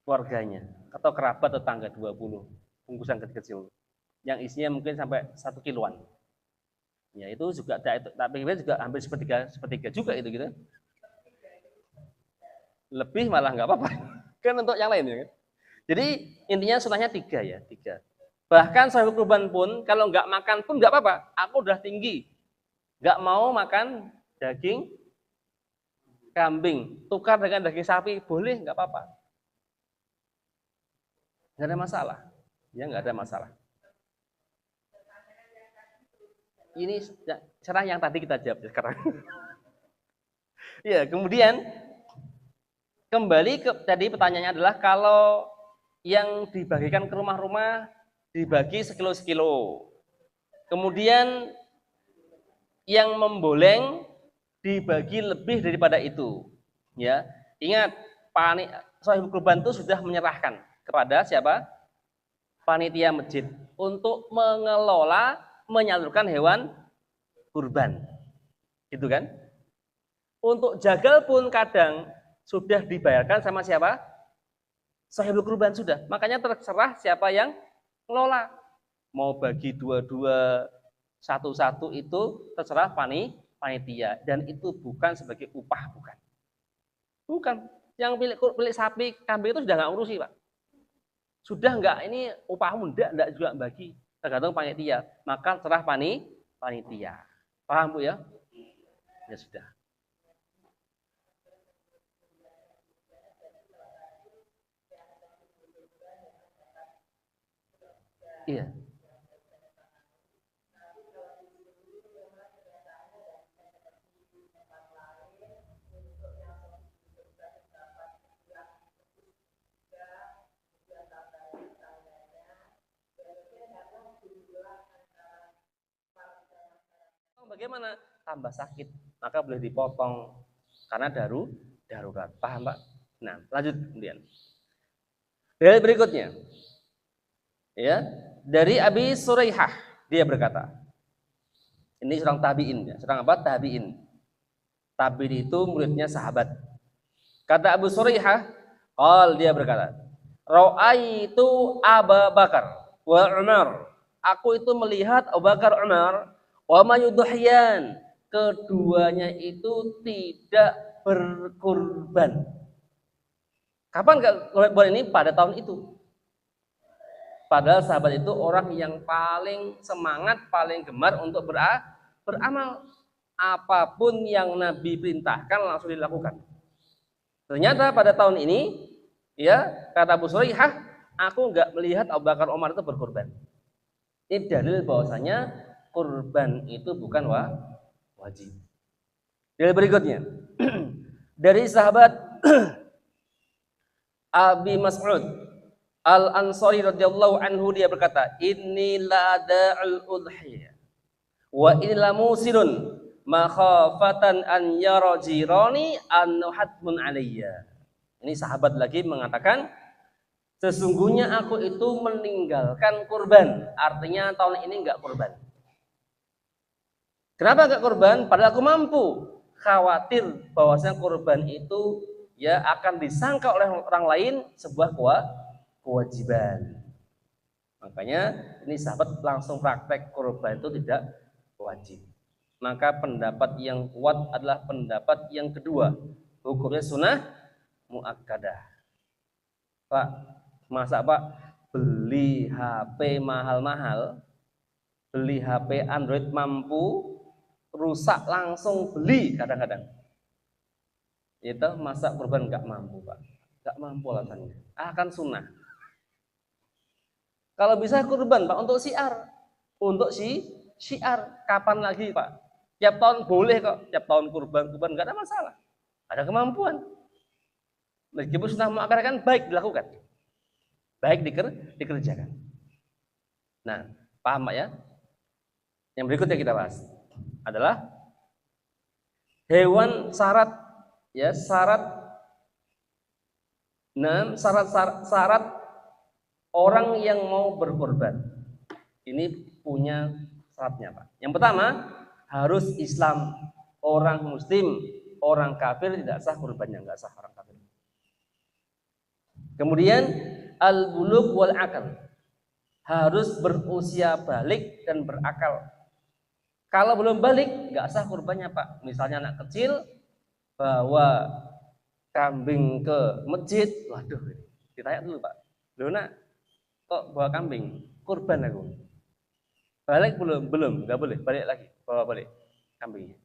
keluarganya atau kerabat tetangga, 20 bungkusan kecil-kecil yang isinya mungkin sampai 1 kiloan. Ya itu juga, tapi juga hampir sepertiga juga itu gitu. Lebih malah nggak apa-apa. Kan untuk yang lain ya kan. Jadi intinya sunahnya 3 ya, 3. Bahkan sahibul kurban pun kalau nggak makan pun nggak apa-apa. Aku udah tinggi, nggak mau makan daging kambing, tukar dengan daging sapi, boleh, nggak apa-apa. Nggak ada masalah. Ya nggak ada masalah. Ini cara yang tadi kita jawab sekarang. Ya, kemudian kembali ke tadi pertanyaannya adalah kalau yang dibagikan ke rumah-rumah dibagi sekilo-sekilo. Kemudian yang memboleng dibagi lebih daripada itu. Ya, ingat, sahibul kurban itu sudah menyerahkan kepada siapa? Panitia masjid untuk mengelola, menyalurkan hewan kurban. Gitu kan? Untuk jagal pun kadang sudah dibayarkan sama siapa? Sahibul kurban sudah. Makanya terserah siapa yang ngelola. Mau bagi 2-2, 1-1 itu terserah panitia, dan itu bukan sebagai upah, bukan. Bukan. Yang pilih sapi, kambing itu sudah nggak ngurusi, Pak. Sudah nggak, ini upahmu enggak juga bagi, tergantung panitia. Maka terserah panitia. Paham, Bu ya? Ya sudah. Iya. Bagaimana? tambah sakit, maka boleh dipotong karena darurat. Paham Pak? Nah, lanjut kemudian. Dalil berikutnya. Ya, dari Abi Suraihah dia berkata. Ini seorang tabi'in ya. Seorang apa? Tabi'in. Tabi'in itu muridnya sahabat. Kata Abu Suraihah, dia berkata, Ra'aitu Abu Bakar wa Umar. Aku itu melihat Abu Bakar Umar wa mayudhiyan. Keduanya itu tidak berkurban. Kapan buat ini? Pada tahun itu. Padahal sahabat itu orang yang paling semangat, paling gemar untuk beramal. Apapun yang Nabi perintahkan langsung dilakukan. Ternyata pada tahun ini, ya kata Abu Suraihah, aku nggak melihat Abu Bakar Umar itu berkorban. Ini dalil bahwasanya kurban itu bukan wajib. Dalil berikutnya dari sahabat Abi Mas'ud Al-Ansari radhiyallahu anhu dia berkata, "Inni la da'al udhiyah wa illa musirun makhafatan an yara jirani an hadmun alayya." Ini sahabat lagi mengatakan, sesungguhnya aku itu meninggalkan kurban. Artinya tahun ini enggak kurban. Kenapa enggak kurban? Padahal aku mampu. Khawatir bahwasanya kurban itu ya akan disangka oleh orang lain sebuah kewajiban. Makanya ini sahabat langsung praktek kurban itu tidak wajib. Maka pendapat yang kuat adalah pendapat yang kedua. Hukumnya sunnah muakkadah. Pak, masa Pak beli HP mahal-mahal, beli HP Android mampu, rusak langsung beli kadang-kadang. Itu masa kurban nggak mampu Pak, nggak mampu alasannya. Akan sunnah. Kalau bisa kurban Pak untuk syiar, untuk syiar. Kapan lagi Pak? Tiap tahun boleh kok, tiap tahun kurban nggak ada masalah, ada kemampuan. Meskipun sunnah muakkadah kan baik dilakukan, baik dikerjakan. Nah, paham Pak ya? Yang berikutnya kita bahas adalah hewan syarat ya, syarat orang yang mau berkorban. Ini punya syaratnya Pak. Yang pertama harus Islam, orang muslim, orang kafir tidak sah kurbannya, nggak sah orang kafir. Kemudian al-bulugh wal akal, harus berusia balik dan berakal. Kalau belum balik nggak sah kurbannya Pak. Misalnya anak kecil bawa kambing ke masjid, waduh, ditanya dulu Pak, loh nak kok bawa kambing, kurban aku. Balik belum, nggak boleh, balik lagi, bawa balik kambingnya.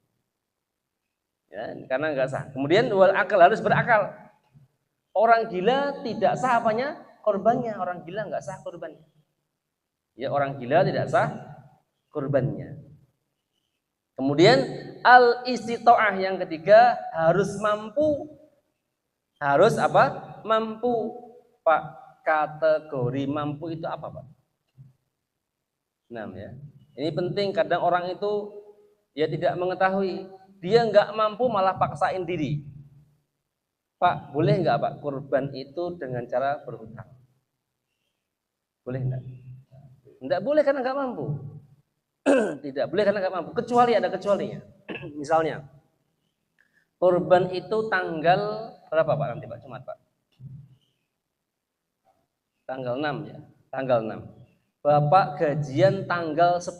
Ya, karena nggak sah. Kemudian wal akal, harus berakal. Orang gila tidak sah apanya? Kurbannya. Orang gila nggak sah kurbannya. Ya, orang gila tidak sah kurbannya. Kemudian al-istita'ah yang ketiga, harus mampu. Harus apa? Mampu. Pak, kategori mampu itu apa Pak? Nah ya, ini penting. Kadang orang itu ya tidak mengetahui, dia nggak mampu malah paksain diri. Pak, boleh nggak Pak kurban itu dengan cara berhutang? Boleh nggak? Nggak boleh karena nggak mampu. Tidak boleh karena nggak mampu. Kecuali ada kecualinya. Misalnya, kurban itu tanggal berapa Pak nanti Pak? Jumat Pak? Tanggal 6 ya. Tanggal 6. Bapak gajian tanggal 10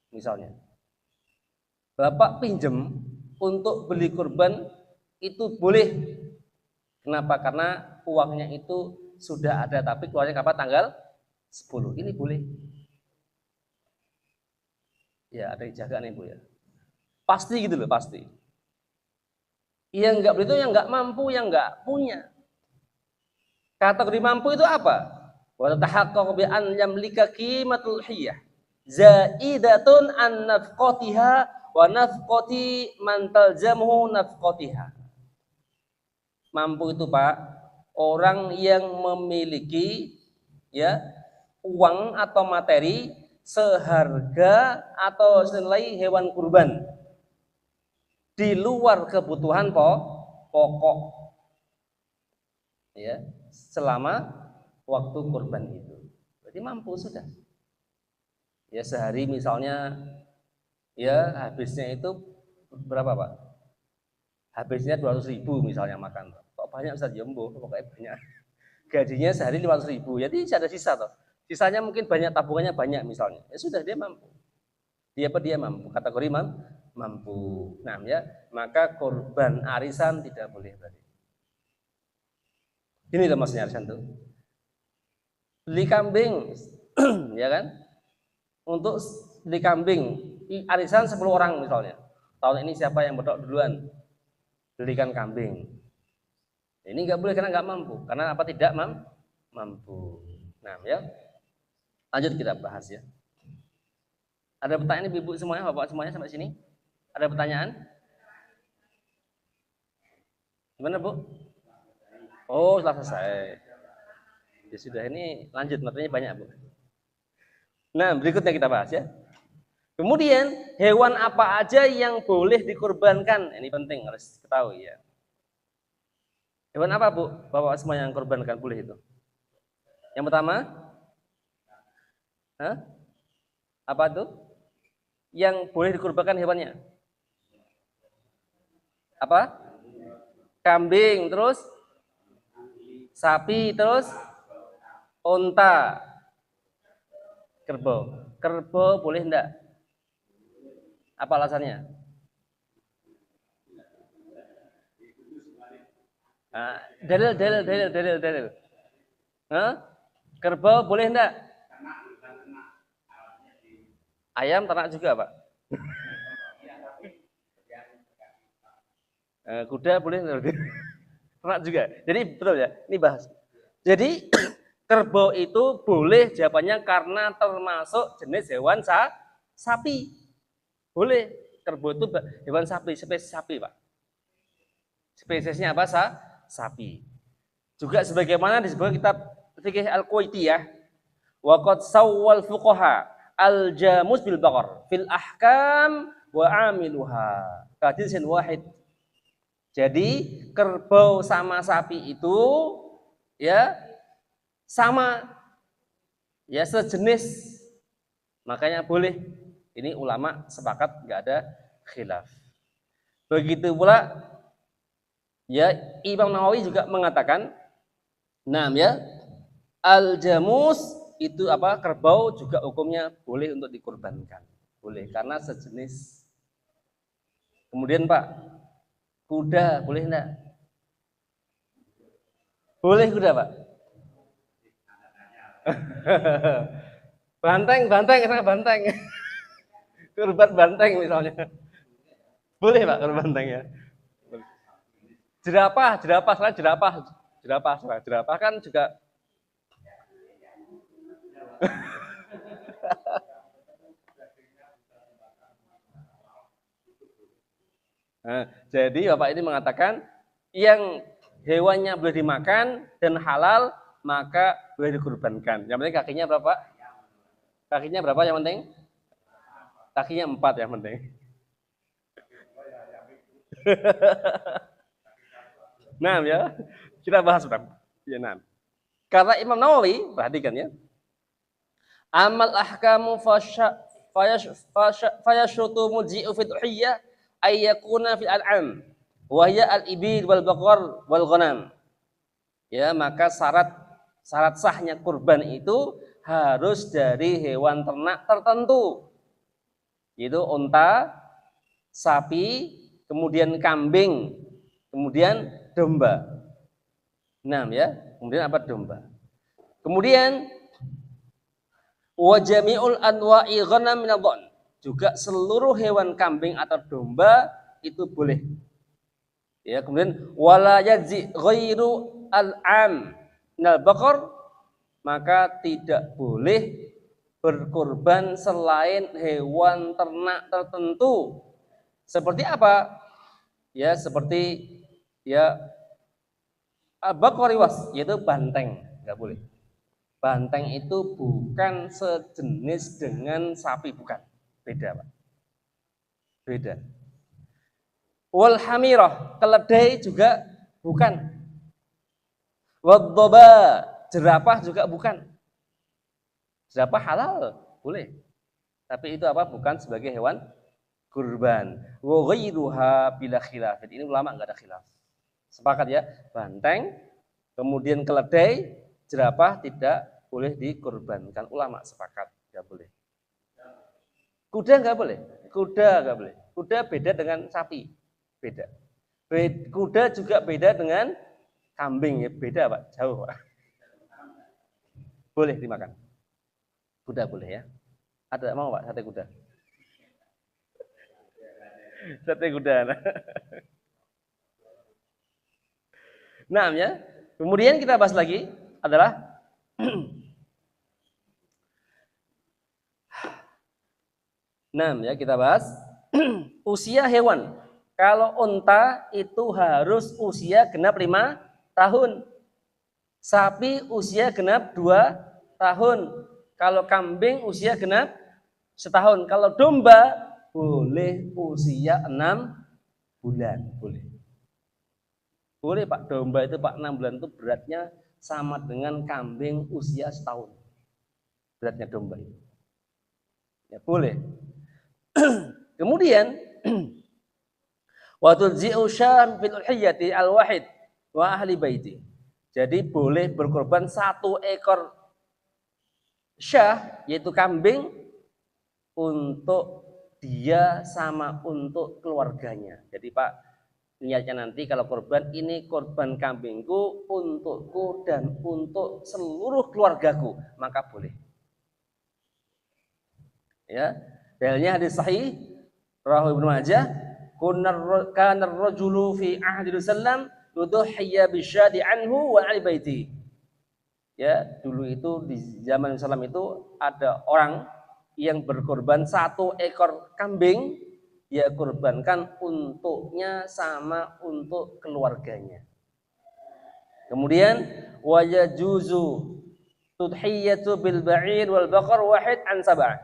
misalnya. Bapak pinjem untuk beli kurban itu boleh. Kenapa? Karena uangnya itu sudah ada, tapi keluarnya kapan? Tanggal 10. Ini boleh. Ya, ada dijaga nih Bu ya. Pasti gitu loh, pasti. Yang enggak boleh itu yang enggak mampu, yang enggak punya. Kategori mampu itu apa? Wa tahaqqaqu bi an yamlika qimatul hiyah zaidatun an nafqatiha wa nafqati man talzamuhu nafqatiha. Mampu itu Pak, orang yang memiliki ya uang atau materi seharga atau senilai hewan kurban di luar kebutuhan pokok, ya, selama waktu kurban itu. Berarti mampu sudah. Ya sehari misalnya, ya habisnya itu berapa Pak? Habisnya 200.000 misalnya makan. Kok banyak Ustaz? Jumbo, pokoknya banyak. Gajinya sehari 500.000, jadi ada sisa toh. Sisanya mungkin banyak, tabungannya banyak misalnya. Ya sudah, dia mampu. Dia mampu. Kategori mampu. Nah, ya, maka korban arisan tidak boleh berarti. Ini loh maksudnya arisan tuh. Beli kambing, ya kan? Untuk beli kambing, arisan 10 orang misalnya. Tahun ini siapa yang berdoa duluan? Belikan kambing. Ini nggak boleh karena nggak mampu. Karena apa? Tidak mampu. Nah, ya. Lanjut kita bahas ya. Ada pertanyaan ibu semuanya, bapak semuanya sampai sini? Ada pertanyaan? Gimana Bu? Oh, setelah selesai. Ya sudah, ini lanjut, materinya banyak Bu. Nah, berikutnya kita bahas ya. Kemudian hewan apa aja yang boleh dikorbankan? Ini penting harus ketahui ya. Hewan apa Bu? Bapak semua yang korbankan boleh itu. Yang pertama, apa tuh? Yang boleh dikorbankan hewannya? Apa? Kambing, terus sapi, terus unta, kerbau. Kerbau boleh enggak? Apa alasannya? Nah, dalil. Kerbau boleh enggak? Ayam ternak juga Pak. Kuda boleh enggak? Ternak juga. Jadi betul ya, ini bahas. Jadi kerbau itu boleh jawabannya karena termasuk jenis hewan sapi. Boleh. Kerbau itu hewan sapi, spesies sapi Pak. Spesiesnya apa? Sapi. Juga sebagaimana disebut kitab fikih Al-Quwaitiyah, wa qad sawwal fuqaha al-jamus bil baqar fil ahkam wa amiluha haditsin wahid. Jadi kerbau sama sapi itu ya sama, ya sejenis, makanya boleh. Ini ulama sepakat, nggak ada khilaf. Begitu pula ya Imam Nawawi juga mengatakan, nah ya, al-jamus itu apa? Kerbau juga hukumnya boleh untuk dikorbankan. Boleh karena sejenis. Kemudian Pak, kuda boleh enggak? Boleh kuda Pak. Banteng. Kurban banteng misalnya. Boleh Pak kurban banteng ya. Jerapah kan juga. Nah, jadi Bapak ini mengatakan yang hewannya boleh dimakan dan halal maka boleh dikurbankan. Yang penting kakinya berapa? Kakinya berapa yang penting? Kakinya 4 yang penting. Nah ya, kita bahas Bang. Ya, nah. Karena Imam Nawawi, perhatikan ya. Amal ahkamu fayashrutu muji'u fituhiyah ayyakuna fil an'am wa hiya al-ibil wal baqar wal ghanam. Ya, maka syarat sahnya kurban itu harus dari hewan ternak tertentu. Yaitu unta, sapi, kemudian kambing, kemudian domba. Nah, ya, kemudian apa? Domba. Kemudian wa jami'ul anwa'i ghanam min adh-dha'n. Juga seluruh hewan kambing atau domba itu boleh. Ya, kemudian wala yajzi ghairu al-'am minal baqar, maka tidak boleh berkorban selain hewan ternak tertentu. Seperti apa? Ya, seperti ya baqariwas, yaitu banteng, enggak boleh. Banteng itu bukan sejenis dengan sapi, bukan. Beda, Pak. Beda. Wal hamirah, keledai juga bukan. Waddoba, jerapah juga bukan. Jerapah halal, boleh. Tapi itu apa? Bukan sebagai hewan kurban. Wa ghairuha bila khilaf. Ini ulama enggak ada khilaf. Sepakat ya? Banteng, kemudian keledai, jerapah tidak boleh dikurbankan. Ulama sepakat, enggak boleh. Kuda enggak boleh. Kuda enggak boleh. Kuda beda dengan sapi. Beda. Kuda juga beda dengan kambing, ya beda Pak, jauh Pak. Boleh dimakan. Kuda boleh ya. Ada mau Pak sate kuda? Sate kuda. Nah ya. Kemudian kita bahas lagi adalah nah ya, kita bahas usia hewan. Kalau unta itu harus usia genap 5 tahun. Sapi usia genap 2 tahun. Kalau kambing usia genap setahun. Kalau domba boleh usia 6 bulan. Boleh. Boleh Pak, domba itu Pak 6 bulan itu beratnya sama dengan kambing usia setahun. Beratnya domba itu. Ya boleh. Kemudian wa tulzi'u syam fil uhiyyati al-wahid wa ahli baiti. Jadi boleh berkorban 1 ekor syah, yaitu kambing, untuk dia sama untuk keluarganya. Jadi Pak, niatnya nanti kalau korban, ini korban kambingku untukku dan untuk seluruh keluargaku, maka boleh. Ya, dalilnya hadis sahih rawahu Ibnu Majah, kana ar-rajulu fi ahdi Rasulullah yudhhiya bisyadi anhu wa ali baiti. Ya, dulu itu di zaman Islam itu ada orang yang berkorban 1 ekor kambing, dia korbankan untuknya sama untuk keluarganya. Kemudian wa yajuzu tudhiyatu bil ba'ir wal baqar wahid an sab'ah.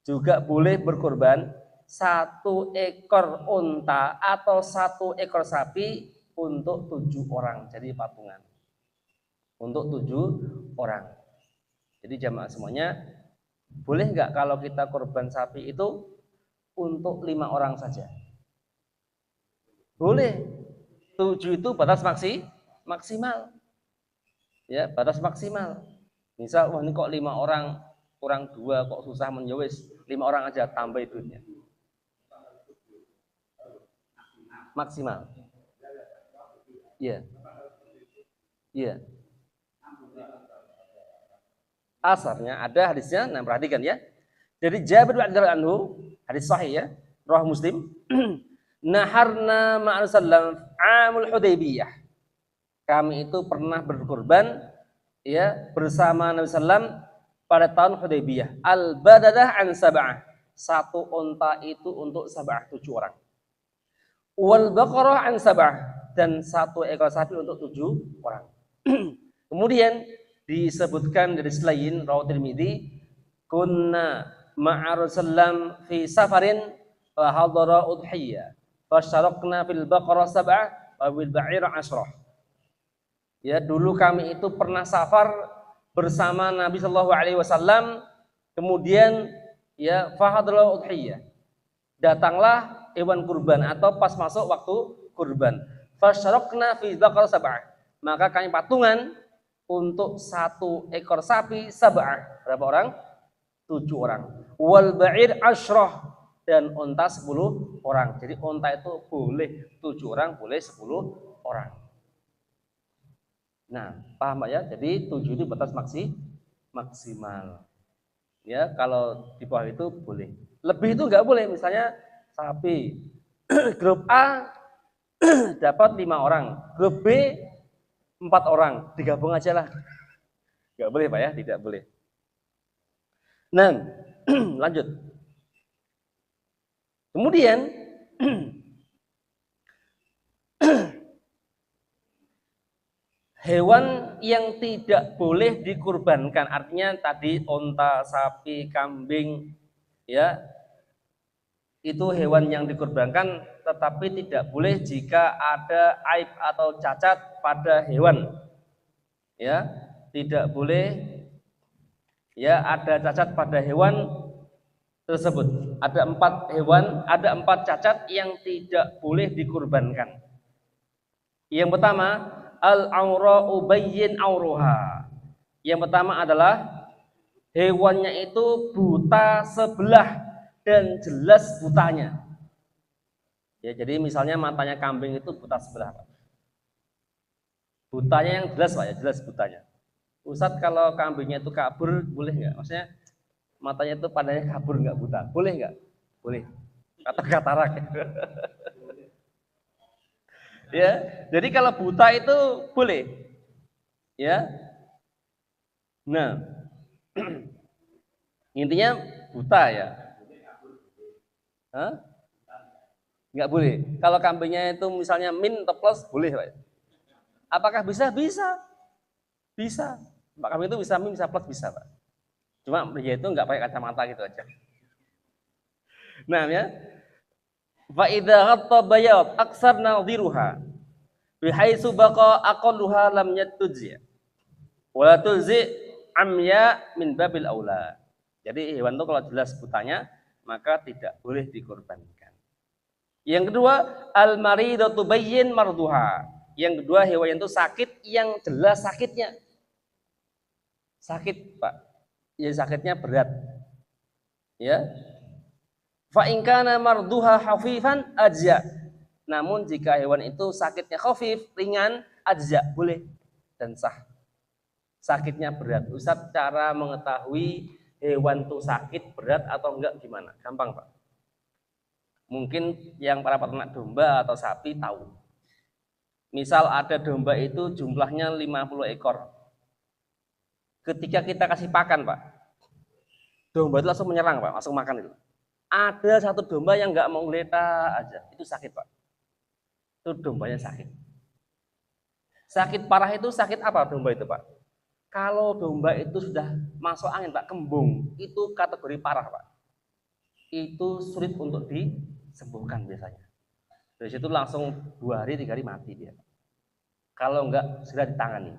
Juga boleh berkorban 1 ekor unta atau 1 ekor sapi untuk 7 orang, jadi patungan. Untuk 7 orang. Jadi jamaah semuanya, boleh nggak kalau kita korban sapi itu untuk 5 orang saja? Boleh. 7 itu batas maksimal. Ya, batas maksimal. Misal, wah ini kok 5 orang kurang 2, kok susah menjawis, 5 orang aja, tambah duitnya. Maksimal. Iya. Iya. Asarnya ada hadisnya, nah perhatikan ya. Jadi Jabir bin Abdullah anhu, hadis sahih ya, riwayat Muslim. Naharna ma'al sallam amul Hudaybiyah. Kami itu pernah berkorban ya bersama Nabi sallam pada tahun Hudaybiyah. Al-badadah an sab'ah. 1 unta itu untuk 7 orang. Wal baqarah an sab'ah, dan 1 ekor sapi untuk 7 orang. Kemudian disebutkan dari selain rawat Tirmidzi, kunna ma'a Rasulullah fi safarin fa hadara udhiyah fasyarakna fil baqarah sab'ah wa bil ba'ir 'ashrah. Ya, dulu kami itu pernah safar bersama Nabi sallallahu alaihi wasallam, kemudian ya fa hadara udhiyah, datanglah hewan kurban atau pas masuk waktu kurban, fasyarakna fi baqarah sab'ah, maka kami patungan untuk 1 ekor sapi sab'ah. Berapa orang? 7 orang. Wal ba'ir 'ashrah, dan unta 10 orang. Jadi unta itu boleh 7 orang, boleh 10 orang. Nah, paham Pak ya? Jadi 7 itu batas maksimal. Ya, kalau di bawah itu boleh. Lebih itu enggak boleh. Misalnya sapi grup A dapat 5 orang, grup B 4 orang, digabung aja lah. Enggak boleh Pak ya, tidak boleh. Nah, lanjut. Kemudian Hewan yang tidak boleh dikurbankan, artinya tadi onta, sapi, kambing, ya, itu hewan yang dikurbankan, tetapi tidak boleh jika ada aib atau cacat pada hewan, ya, tidak boleh, ya, ada cacat pada hewan tersebut. Ada empat cacat yang tidak boleh dikurbankan. Yang pertama, al-aura ubayyin auruha. Yang pertama adalah hewannya itu buta sebelah dan jelas butanya. Ya, jadi misalnya matanya kambing itu buta sebelah, Pak. Butanya yang jelas, Pak, ya, jelas butanya. Ustadz, kalau kambingnya itu kabur boleh nggak? Maksudnya matanya itu padanya kabur, nggak buta, boleh nggak? Boleh. Atau katarak. Ya, jadi kalau buta itu boleh. Ya. Nah, intinya buta, ya. Hah? Nggak boleh. Kalau kambingnya itu misalnya min atau plus, boleh, Pak. Apakah bisa? Bisa. Bisa. Pak, kambing itu bisa min, bisa plus, bisa, Pak. Cuma dia itu nggak pakai kacamata gitu aja. Nah, ya. Fa idza ghatta bayad aksar nadhiruha bihaitsu baqa aqalluha lam yatujzi. Wala tulzi amya min babil aula. Jadi hewan itu kalau jelas butanya maka tidak boleh dikorbankan. Yang kedua, al maridatu bayyin marduha. Yang kedua, hewan itu sakit yang jelas sakitnya. Sakit, Pak. Ya, sakitnya berat. Ya. Fa in kana marduha hafifan ajza. Namun jika hewan itu sakitnya khafif, ringan, ajza, boleh dan sah. Sakitnya berat. Ustaz, cara mengetahui hewan itu sakit berat atau enggak gimana? Gampang, Pak. Mungkin yang para peternak domba atau sapi tahu. Misal ada domba itu jumlahnya 50 ekor. Ketika kita kasih pakan, Pak, domba itu langsung menyerang, Pak, langsung makan itu. Ada satu domba yang nggak mau ngeletak aja, itu sakit, Pak. Itu dombanya sakit. Sakit parah itu sakit apa domba itu, Pak? Kalau domba itu sudah masuk angin, Pak, kembung, itu kategori parah, Pak. Itu sulit untuk disembuhkan biasanya. Dari situ langsung 2 hari 3 hari mati dia. Kalau enggak segera ditangani.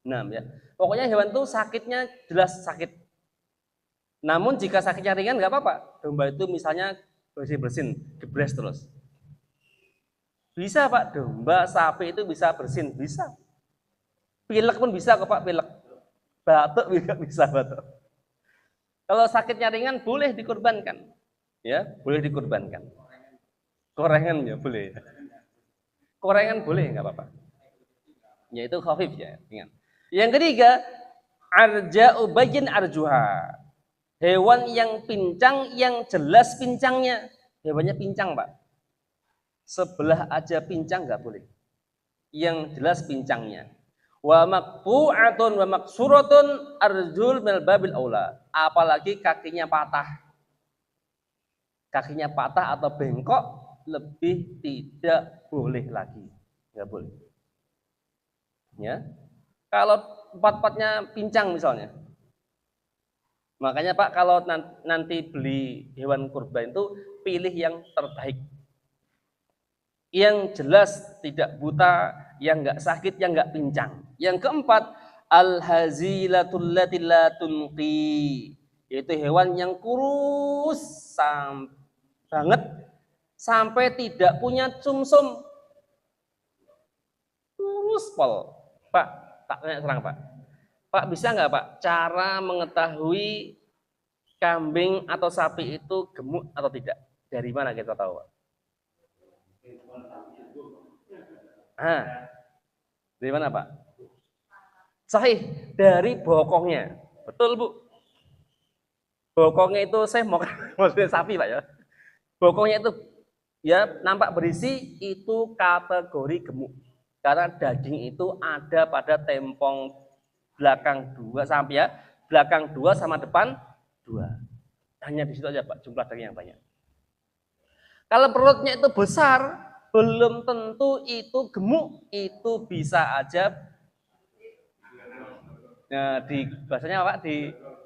Nah, ya. Pokoknya hewan itu sakitnya jelas sakit. Namun jika sakitnya ringan nggak apa-apa. Domba itu misalnya bersin, gebres terus. Bisa, Pak, domba, sapi itu bisa bersin, bisa. Pilek pun bisa kok, Pak, pilek. Batuk juga bisa batuk. Kalau sakitnya ringan boleh dikorbankan. Ya, boleh dikorbankan. Korengan ya boleh. Korengan boleh nggak apa-apa. Yaitu khafif, ya, ringan. Yang ketiga, arja'u bayyin arjuha. Hewan yang pincang, yang jelas pincangnya. Hewannya pincang, Pak. Sebelah aja pincang nggak boleh. Yang jelas pincangnya. Wa maqbu'atun wa maksuratun arjul minal babil aula. Apalagi kakinya patah. Kakinya patah atau bengkok lebih tidak boleh lagi. Nggak boleh. Ya. Kalau empat-empatnya pincang misalnya. Makanya, Pak, kalau nanti beli hewan kurban itu pilih yang terbaik. Yang jelas tidak buta, yang enggak sakit, yang enggak pincang. Yang keempat, al-hazilatul lati la tunqi, yaitu hewan yang kurus banget sampai tidak punya sumsum. Kurus pol. Pak, tak tanya serang, Pak. Pak, bisa nggak, Pak, cara mengetahui kambing atau sapi itu gemuk atau tidak? Dari mana kita tahu, Pak? Dari mana, Pak? Sahih, dari bokongnya. Betul, Bu. Bokongnya itu saya mau maksudnya sapi, Pak, ya. Bokongnya itu ya nampak berisi, itu kategori gemuk. Karena daging itu ada pada tempong belakang 2 sampai ya, belakang 2 sama depan 2. Hanya di situ aja, Pak, jumlah daging yang banyak. Kalau perutnya itu besar, belum tentu itu gemuk, itu bisa aja Nah, bahasanya apa?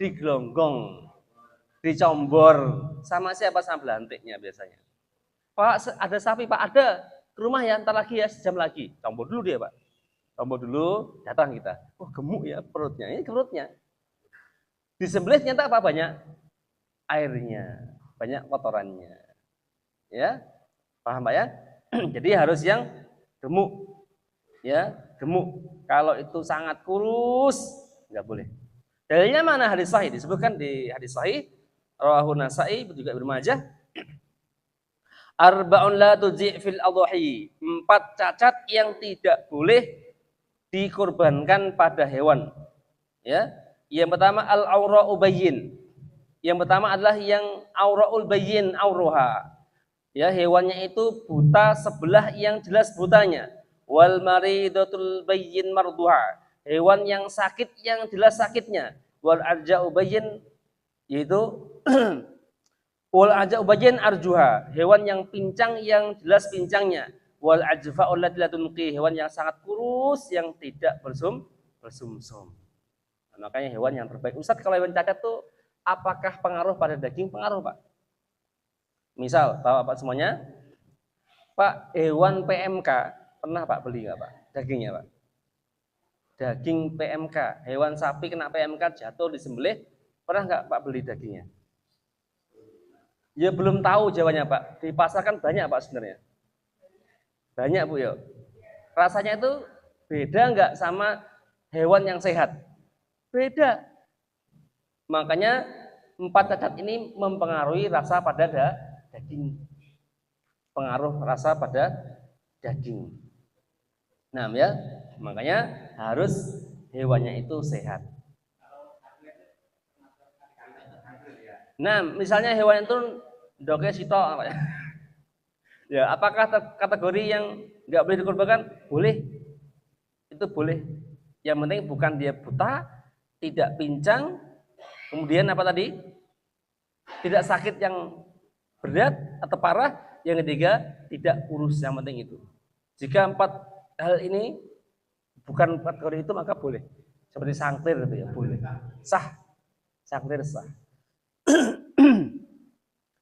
Digelonggong, dicombor. Sama siapa? Sama belantiknya biasanya. Pak, ada sapi, Pak, ada. Ke rumah ya, ntar lagi ya, sejam lagi. Combor dulu dia, Pak. Combor dulu, datang kita. Oh, gemuk ya perutnya. Ini perutnya. Disembelih nyata apa? Banyak airnya, banyak kotorannya. Ya, paham Pak ya? Jadi harus yang gemuk. Ya, gemuk. Kalau itu sangat kurus, nggak boleh. Dalilnya mana? Hadis sahih, disebutkan di hadis sahih rawahu Nasa'i juga Ibnu Majah. Arba'un la tuji' fil adhahi. 4 cacat yang tidak boleh dikurbankan pada hewan. Ya. Yang pertama al-aura'u bayyin. Yang pertama adalah yang aura'ul bayyin auruha. Ya, hewannya itu buta sebelah yang jelas butanya. Wal maridatul bayyin marduha. Hewan yang sakit yang jelas sakitnya. Wal arja'u bayyin, yaitu wal arja'u bayyin arjuha. Hewan yang pincang yang jelas pincangnya. Wal ajfa'u allati la tunqi. Hewan yang sangat kurus yang tidak bersumsum. Makanya hewan yang terbaik. Ustaz, kalau hewan cacat tuh apakah pengaruh pada daging? Pengaruh, Pak. Misal, tahu Pak semuanya? Pak, hewan PMK pernah Pak beli nggak Pak? Dagingnya Pak. Daging PMK, hewan sapi kena PMK jatuh disembelih, pernah nggak Pak beli dagingnya? Ya belum tahu jawabannya Pak. Di pasar kan banyak Pak sebenarnya. Banyak Bu ya. Rasanya itu beda nggak sama hewan yang sehat? Beda. Makanya 4 cacat ini mempengaruhi rasa pada daging. Pengaruh rasa pada daging. Nah, ya, makanya harus hewannya itu sehat. Nah, misalnya hewan itu doknya sitok apa ya? Ya, apakah kategori yang nggak boleh dikorbankan? Boleh. Itu boleh. Yang penting bukan dia buta, tidak pincang, kemudian apa tadi? Tidak sakit yang berat atau parah, yang ketiga tidak kurus, yang penting itu. Jika 4 hal ini bukan kategori itu maka boleh. Seperti sangkir gitu ya, boleh. Sah. Sangkir sah.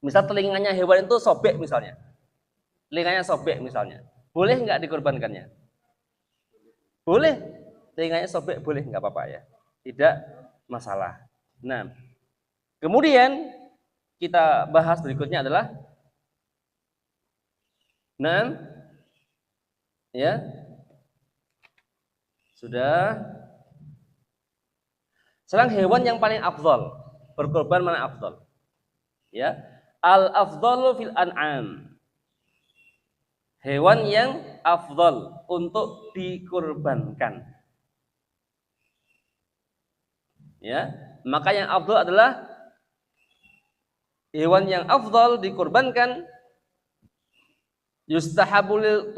Misal telinganya hewan itu sobek misalnya. Telinganya sobek misalnya. Boleh nggak dikorbankannya? Boleh. Telinganya sobek boleh, nggak apa-apa ya. Tidak masalah. Nah, kemudian kita bahas berikutnya adalah ya. Sudah. Sekarang hewan yang paling afdal, berkorban mana afdal? Ya. Al-afdalu fil an'am. Hewan yang afdal untuk dikurbankan. Ya, maka yang afdal adalah hewan yang afdal dikurbankan yustahabu lil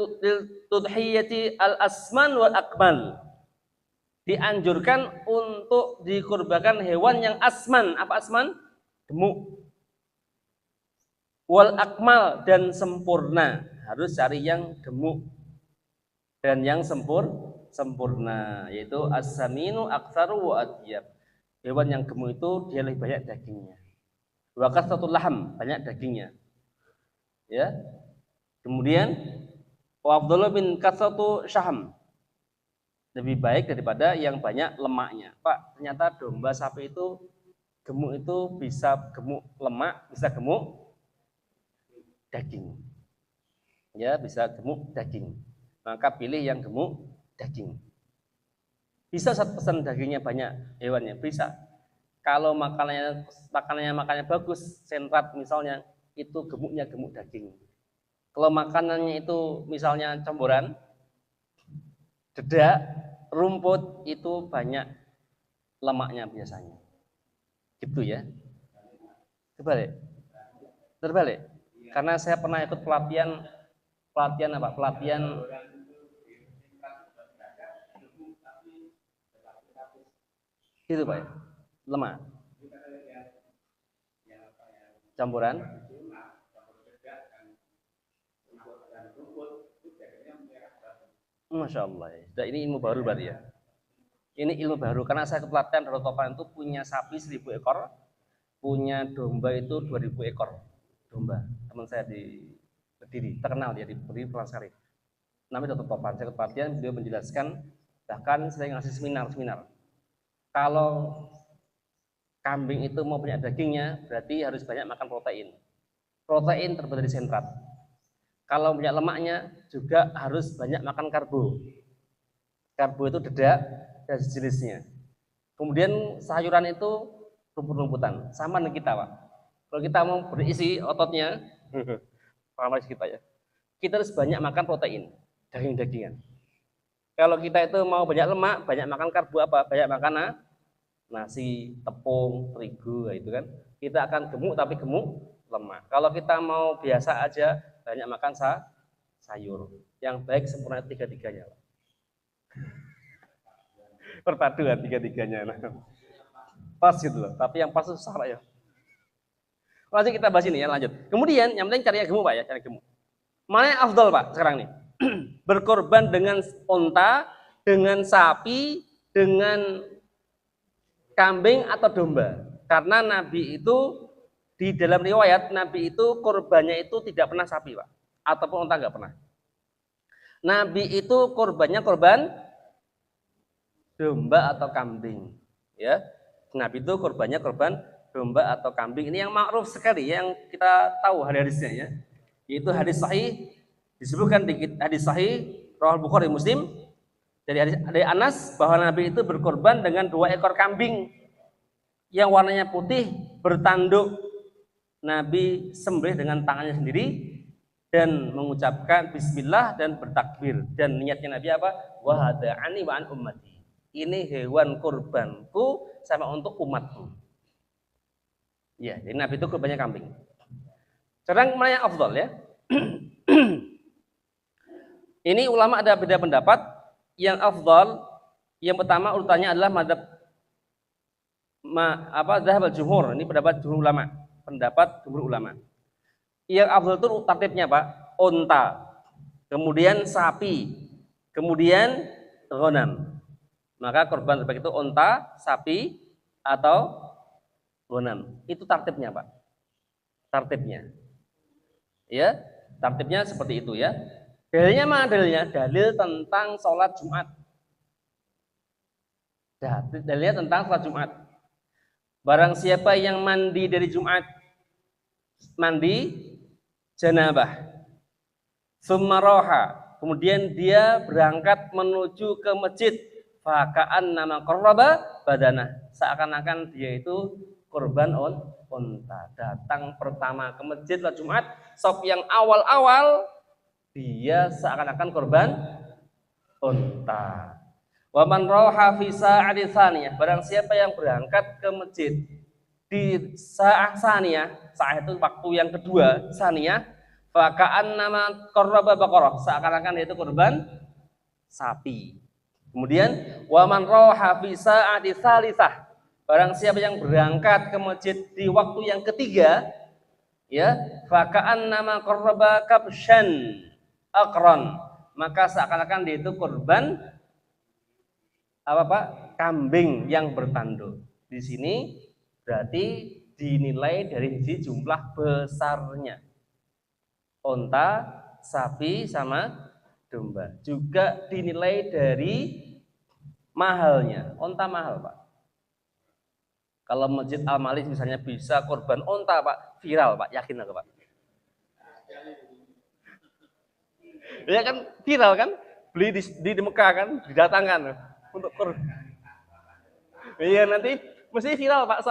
tudhiyati al-asman wal akmal. Dianjurkan untuk dikurbankan hewan yang asman. Apa asman? Gemuk. Wal akmal, dan sempurna. Harus cari yang gemuk dan yang sempurna, yaitu as-saminu aktsaru wa atyab. Hewan yang gemuk itu dia lebih banyak dagingnya. Wa kasratul laham, banyak dagingnya. Ya. Kemudian wa afdalu min kasratu syaham. Lebih baik daripada yang banyak lemaknya. Pak, ternyata domba sapi itu gemuk itu bisa gemuk lemak, bisa gemuk daging. Ya, bisa gemuk daging. Maka pilih yang gemuk daging. Bisa saat pesan dagingnya banyak hewannya, bisa. Kalau makanannya bagus, sentrat misalnya, itu gemuknya gemuk daging. Kalau makanannya itu misalnya campuran, dedak, rumput, itu banyak lemaknya biasanya. Gitu ya. Terbalik. Terbalik. Karena saya pernah ikut pelatihan apa? Pelatihan itu Pak ya. Lemak. Campuran. Masya Allah. Ini ilmu baru berarti ya. Ini ilmu baru karena saya pelatihan Darut Topan itu punya sapi 1000 ekor, punya domba itu 2000 ekor domba. Teman saya di Kediri, terkenal dia di Kediri Purwasari. Namanya Darut Topan. Saya pelatihan, beliau menjelaskan, bahkan saya ngasih seminar. Kalau kambing itu mau punya dagingnya, berarti harus banyak makan protein. Protein terbuat dari sentrat. Kalau punya lemaknya juga harus banyak makan karbo. Karbo itu dedak dan sejenisnya. Kemudian sayuran itu rumput-rumputan, sama dengan kita, Pak. Kalau kita mau berisi ototnya, sama kita ya. Kita harus banyak makan protein, daging-dagingan. Kalau kita itu mau banyak lemak, banyak makan karbo apa? Banyak makan nasi, tepung, terigu, itu kan. Kita akan gemuk tapi gemuk lemak. Kalau kita mau biasa aja, banyak makan sayur. Yang baik sempurna tiga-tiganya, Pak. Perpaduan tiga-tiganya. Pas gitu loh. Tapi yang pas itu susah, Pak ya. Lanjut kita bahas ini ya, lanjut. Kemudian yang penting cari yang gemuk, Pak ya, cari gemuk. Mana yang afdal, Pak, sekarang nih? Berkorban dengan unta, dengan sapi, dengan kambing atau domba. Karena Nabi itu di dalam riwayat Nabi itu korbannya itu tidak pernah sapi, Pak, ataupun unta nggak pernah. Nabi itu korbannya korban domba atau kambing, ya. Nabi itu korbannya korban domba atau kambing. Ini yang ma'ruf sekali, yang kita tahu hadis-hadisnya ya. Yaitu hadis sahih, disebutkan di hadis sahih Rawal Bukhari Muslim dari Anas bahwa Nabi itu berkorban dengan 2 ekor kambing yang warnanya putih bertanduk. Nabi sembelih dengan tangannya sendiri dan mengucapkan bismillah dan bertakbir, dan niatnya Nabi apa? Wa hada'ani wa an ummati. Ini hewan kurbanku sama untuk umatku. Ya, jadi Nabi itu kurbannya kambing. Sekarang mana yang afdal ya? Ini ulama ada beda pendapat. Yang afdal, yang pertama urutannya adalah madzhab dzahab al-jumhur. Ini pendapat jumhur ulama. Pendapat jumhur ulama. Yang afdal itu tartibnya, Pak. Unta, kemudian sapi, kemudian ghanam. Maka korban terbaik itu unta, sapi, atau ghanam. Itu tartibnya, Pak. Tartibnya. Ya, tartibnya seperti itu ya. Dalilnya mana dalilnya? Dalil tentang sholat Jumat. Dalilnya tentang sholat Jumat. Barang siapa yang mandi dari Jumat, mandi janabah, summa roha, kemudian dia berangkat menuju ke masjid, faka'an nama qarraba badanah, seakan-akan dia itu korban unta. Datang pertama ke masjid lah Jumat, sop yang awal-awal dia seakan-akan korban unta. Wa man roha fi sa'ati tsaniyah, barang siapa yang berangkat ke masjid di sa'ah tsaniyah, sa'ah itu waktu yang kedua, tsaniyah, faka'an nama qarraba baqarah, seakan-akan dia itu korban sapi. Kemudian wa man roha fi sa'ati tsalitsah, barang siapa yang berangkat ke masjid di waktu yang ketiga, ya, faka'an nama qarraba kabshan akron, maka seakan-akan dia itu korban apa, Pak? Kambing yang bertanduk. Di sini berarti dinilai dari sisi jumlah besarnya. Unta, sapi sama domba. Juga dinilai dari mahalnya. Unta mahal, Pak. Kalau Masjid Al-Malik misalnya bisa korban unta, Pak, viral, Pak, yakin aku, Pak. Ya kan viral kan, beli di Mekah kan, didatangkan untuk korban. Iya nanti mesti viral, Pak.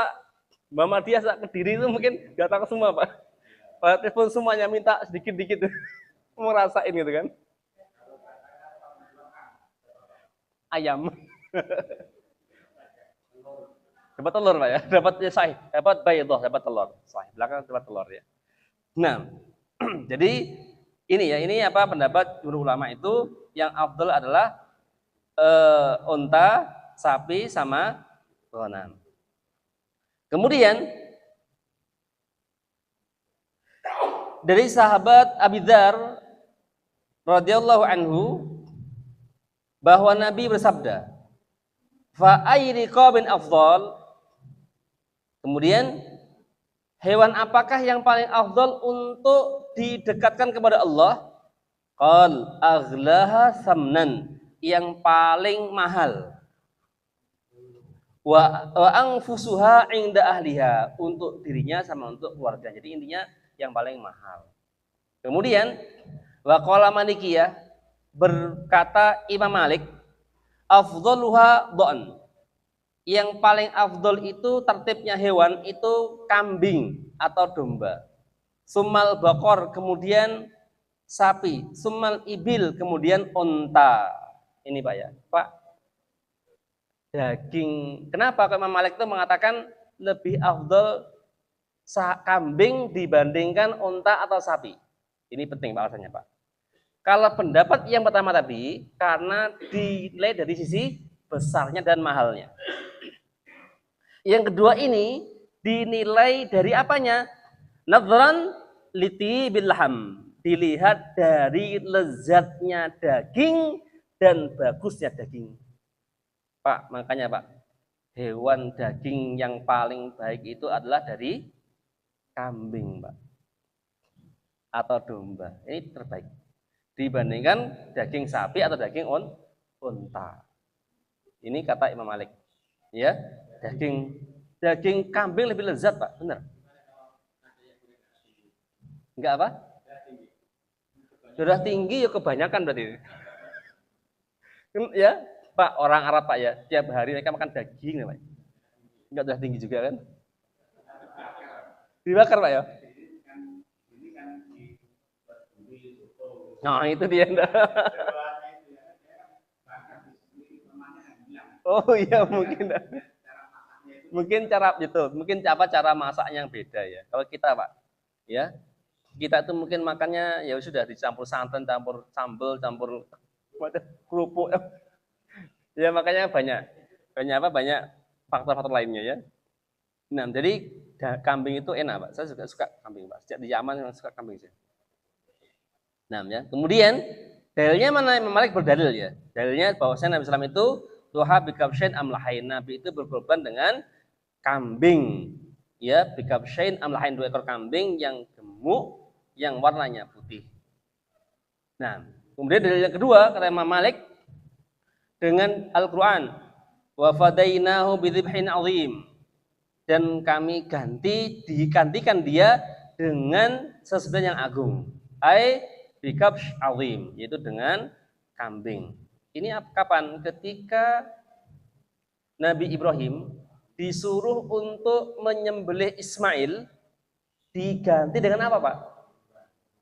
Muhammadiyah sak Kediri itu mungkin datang semua, Pak. Pak telepon semuanya minta sedikit-sedikit mau rasain gitu kan. Ayam. Dapat telur, Pak ya. Dapat sahih, dapat baydah, dapat telur. Sahih, belakang dapat telur ya. Nah, jadi ini apa pendapat jumhur ulama itu yang afdal adalah unta, sapi sama ghanam. Kemudian dari sahabat Abi Dzar radhiyallahu anhu bahwa Nabi bersabda, Fa ayyi riqabin afdal? Kemudian hewan apakah yang paling afdal untuk didekatkan kepada Allah? Qal aghlaha samnan, yang paling mahal. Wa anfusuha inda ahliha, untuk dirinya sama untuk keluarga. Jadi intinya yang paling mahal. Kemudian wa qala Malikiyah, berkata Imam Malik, afdhaluha dha'n, yang paling afdol itu tertibnya hewan itu kambing atau domba. Summal bakor, kemudian sapi. Summal ibil, kemudian unta. Ini Pak ya, Pak, daging. Kenapa Imam Malik itu mengatakan lebih afdol kambing dibandingkan unta atau sapi? Ini penting Pak alasannya Pak. Kalau pendapat yang pertama tadi, karena dinilai dari sisi besarnya dan mahalnya. Yang kedua ini dinilai dari apanya? Nadhran liti bilham, dilihat dari lezatnya daging dan bagusnya daging. Pak, makanya Pak, hewan daging yang paling baik itu adalah dari kambing, Pak, atau domba. Ini terbaik dibandingkan daging sapi atau daging unta. Ini kata Imam Malik. Ya, daging kambing lebih lezat, Pak, benar. Enggak apa? Darah tinggi ya kebanyakan berarti. Ya, Pak, orang Arab Pak ya, tiap hari mereka makan daging ya, Pak. Enggak darah tinggi juga kan? Dibakar Pak ya? Nah, itu dia. Oh iya, mungkin cara itu, mungkin cara masaknya yang beda ya. Kalau kita Pak, ya, kita tuh mungkin makannya ya sudah dicampur santan, campur sambal, campur kerupuk. Ya makanya banyak faktor-faktor lainnya ya. Nah, jadi kambing itu enak Pak. Saya juga suka kambing Pak. Sejak di Yaman saya suka kambing sih. Nah, ya. Kemudian dalilnya mana? Imam Malik berdalil ya. Dalilnya bahwasanya Nabi SAW itu tuha bikabsyain amlahain. Nabi itu berkorban dengan kambing. Ya, bikabsyain amlahain, 2 ekor kambing yang gemuk, yang warnanya putih. Nah, kemudian dalil yang kedua kata Imam Malik dengan Al-Qur'an, wa fadainahu bidzibhin azim, dan kami digantikan dia dengan sesuatu yang agung. Ai bikabsh azim, yaitu dengan kambing. Ini kapan? Ketika Nabi Ibrahim disuruh untuk menyembelih Ismail, diganti dengan apa, Pak?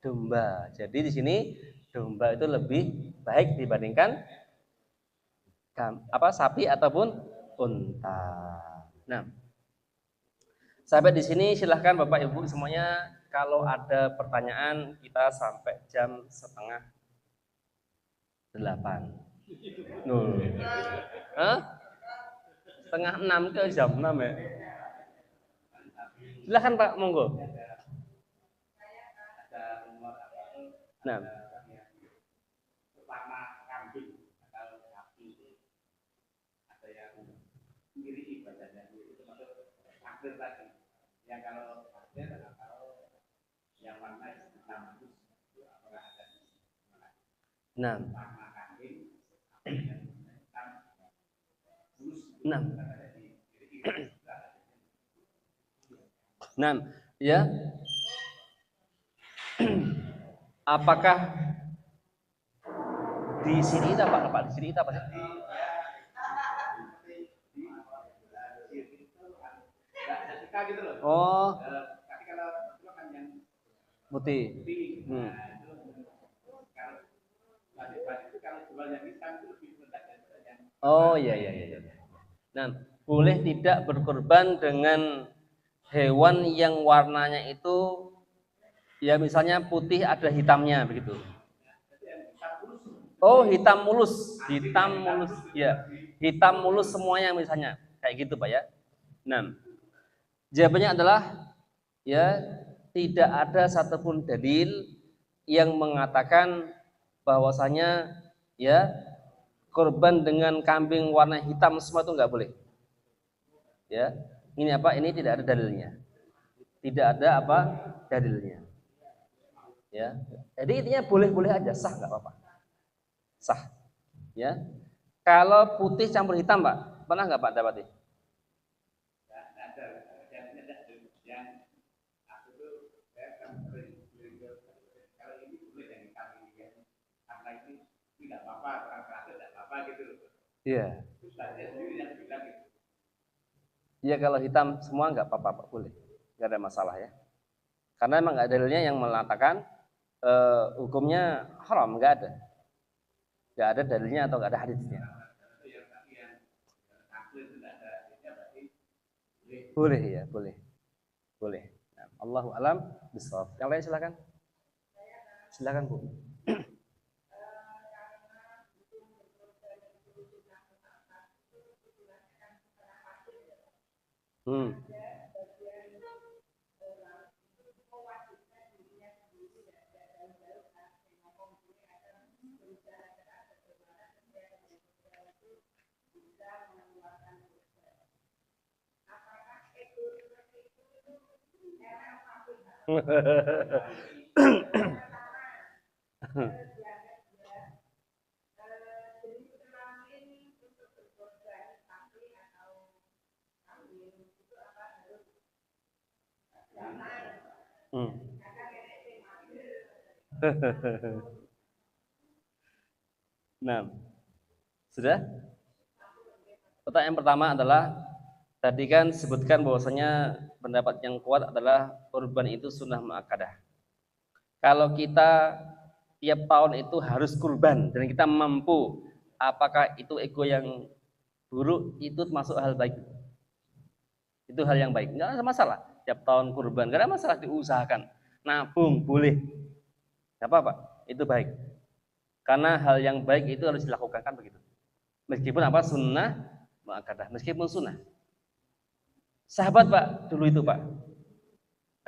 Domba. Jadi di sini domba itu lebih baik dibandingkan sapi ataupun unta. Nah, sampai di sini silahkan Bapak Ibu semuanya, kalau ada pertanyaan kita sampai jam 7:30. Hah? 5:30 ke jam 6 ya? Silahkan Pak, monggo. Nah, yang kalau yang warna hitam nah, nah, nah, ya. Apakah di sini itu Pak? Di sini itu apa sih? Oh, putih. Oh iya. Nah, boleh tidak berkorban dengan hewan yang warnanya itu ya misalnya putih ada hitamnya begitu. Oh, hitam mulus ya. Hitam mulus semuanya misalnya. Kayak gitu, Pak ya. Nah, jawabannya adalah ya tidak ada satupun dalil yang mengatakan bahwasanya ya Kurban dengan kambing warna hitam semua itu nggak boleh. Ya, ini apa? Ini tidak ada dalilnya. Tidak ada apa? Dalilnya. Ya, jadi intinya boleh-boleh aja, sah nggak apa-apa. Sah. Ya, kalau putih campur hitam, Pak, pernah nggak Pak dapati? Iya. Iya, kalau hitam semua nggak apa-apa, Pak, boleh, nggak ada masalah ya. Karena emang nggak ada dalilnya yang mengatakan hukumnya haram, nggak ada dalilnya atau nggak ada hadisnya. Boleh ya, boleh, boleh. Nah, Allahu alam bishawab. Yang lain silakan, silakan Bu. Hmm. Hmm. Nah, sudah? Pertanyaan pertama adalah tadi kan sebutkan bahwasanya pendapat yang kuat adalah kurban itu sunnah muakkadah. Kalau kita tiap tahun itu harus kurban dan kita mampu, apakah itu ego yang buruk? Itu masuk hal baik. Itu hal yang baik, nggak ada masalah. Tiap tahun kurban, nggak ada masalah, diusahakan. Nabung boleh, nggak apa-apa, itu baik. Karena hal yang baik itu harus dilakukan kan begitu. Meskipun apa sunnah muakkadah, meskipun sunnah. Sahabat Pak dulu itu Pak,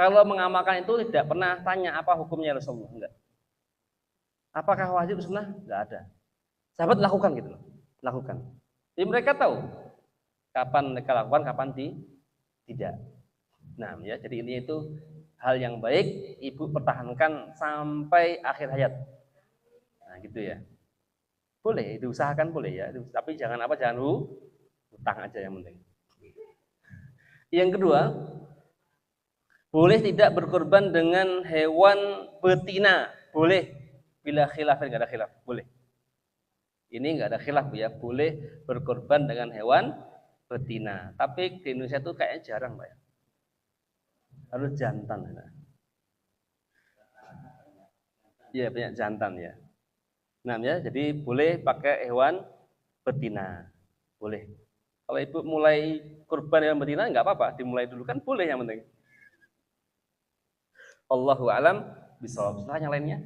kalau mengamalkan itu tidak pernah tanya apa hukumnya Rasulullah, enggak. Apakah wajib sunnah? Enggak ada. Sahabat lakukan gitu loh, lakukan. Jadi mereka tahu kapan mereka lakukan, kapan tidak. Nah, ya, jadi ini itu hal yang baik ibu pertahankan sampai akhir hayat. Nah, gitu ya. Boleh diusahakan boleh ya, tapi jangan apa jangan hutang aja yang penting. Yang kedua, boleh tidak berkorban dengan hewan betina? Boleh. Bila khilaf, nggak ada khilaf, boleh. Ini nggak ada khilaf ya, boleh berkorban dengan hewan betina. Tapi di Indonesia itu kayaknya jarang, Pak ya. Harus jantan. Iya, banyak jantan ya. Nah, ya, jadi boleh pakai hewan betina. Boleh. Kalau ibu mulai kurban hewan betina nggak apa-apa, dimulai dulu kan boleh yang penting. Allahu alam bisawab. Setelah yang lainnya.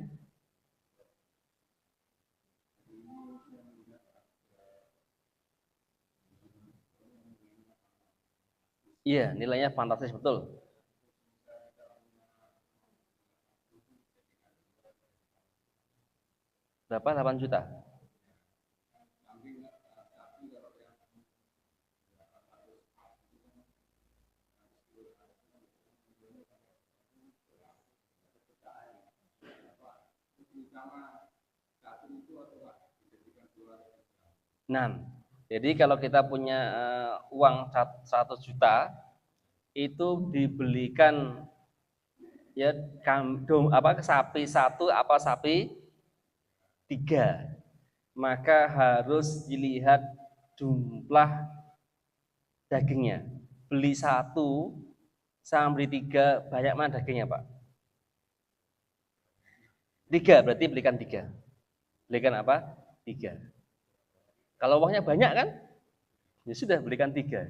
Iya, nilainya fantastis betul. Berapa? 8 juta. Nah, jadi kalau kita punya uang 100 juta itu dibelikan ya apa sapi satu apa sapi tiga, maka harus dilihat jumlah dagingnya. Beli satu sama beli tiga, banyak mana dagingnya Pak? Tiga, berarti belikan tiga. Belikan apa? Tiga. Kalau uangnya banyak kan, ya sudah belikan tiga.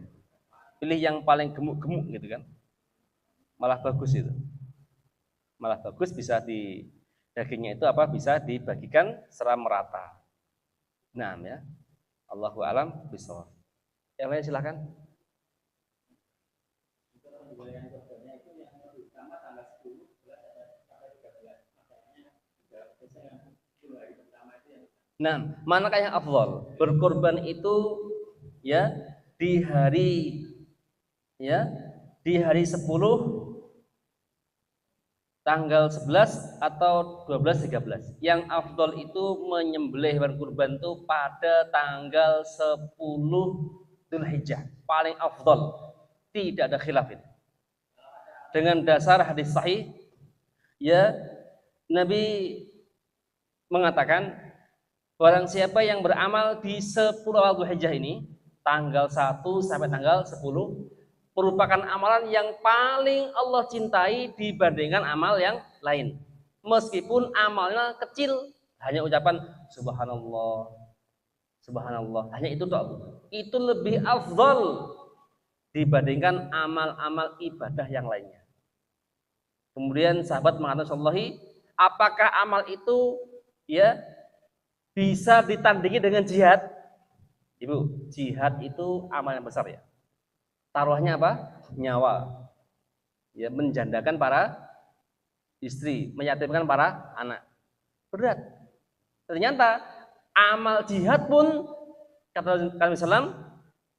Pilih yang paling gemuk-gemuk gitu kan. Malah bagus itu. Malah bagus bisa di dagingnya itu apa? Bisa dibagikan secara merata. Nah, ya. Allahu alam bishawab. Yang lain silakan. Nah, manakah yang afdal? Berkorban itu ya di hari ya di hari 10, tanggal 11 atau 12, 13. Yang afdal itu menyembelih hewan kurban itu pada tanggal 10 Dzulhijjah. Paling afdal. Tidak ada khilaf itu. Dengan dasar hadis sahih ya Nabi mengatakan barang siapa yang beramal di 10 awal Dzulhijjah ini, tanggal 1 sampai tanggal 10, merupakan amalan yang paling Allah cintai dibandingkan amal yang lain. Meskipun amalnya kecil, hanya ucapan subhanallah, subhanallah, hanya itu toh. Itu lebih afdal dibandingkan amal-amal ibadah yang lainnya. Kemudian sahabat mengatakan Rasulullahi, apakah amal itu ya bisa ditandingi dengan jihad? Ibu, jihad itu amal yang besar ya. Taruhnya apa? Nyawa. Ya, menjandakan para istri, menyatimkan para anak. Berat. Ternyata amal jihad pun kata Nabi SAW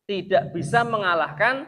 tidak bisa mengalahkan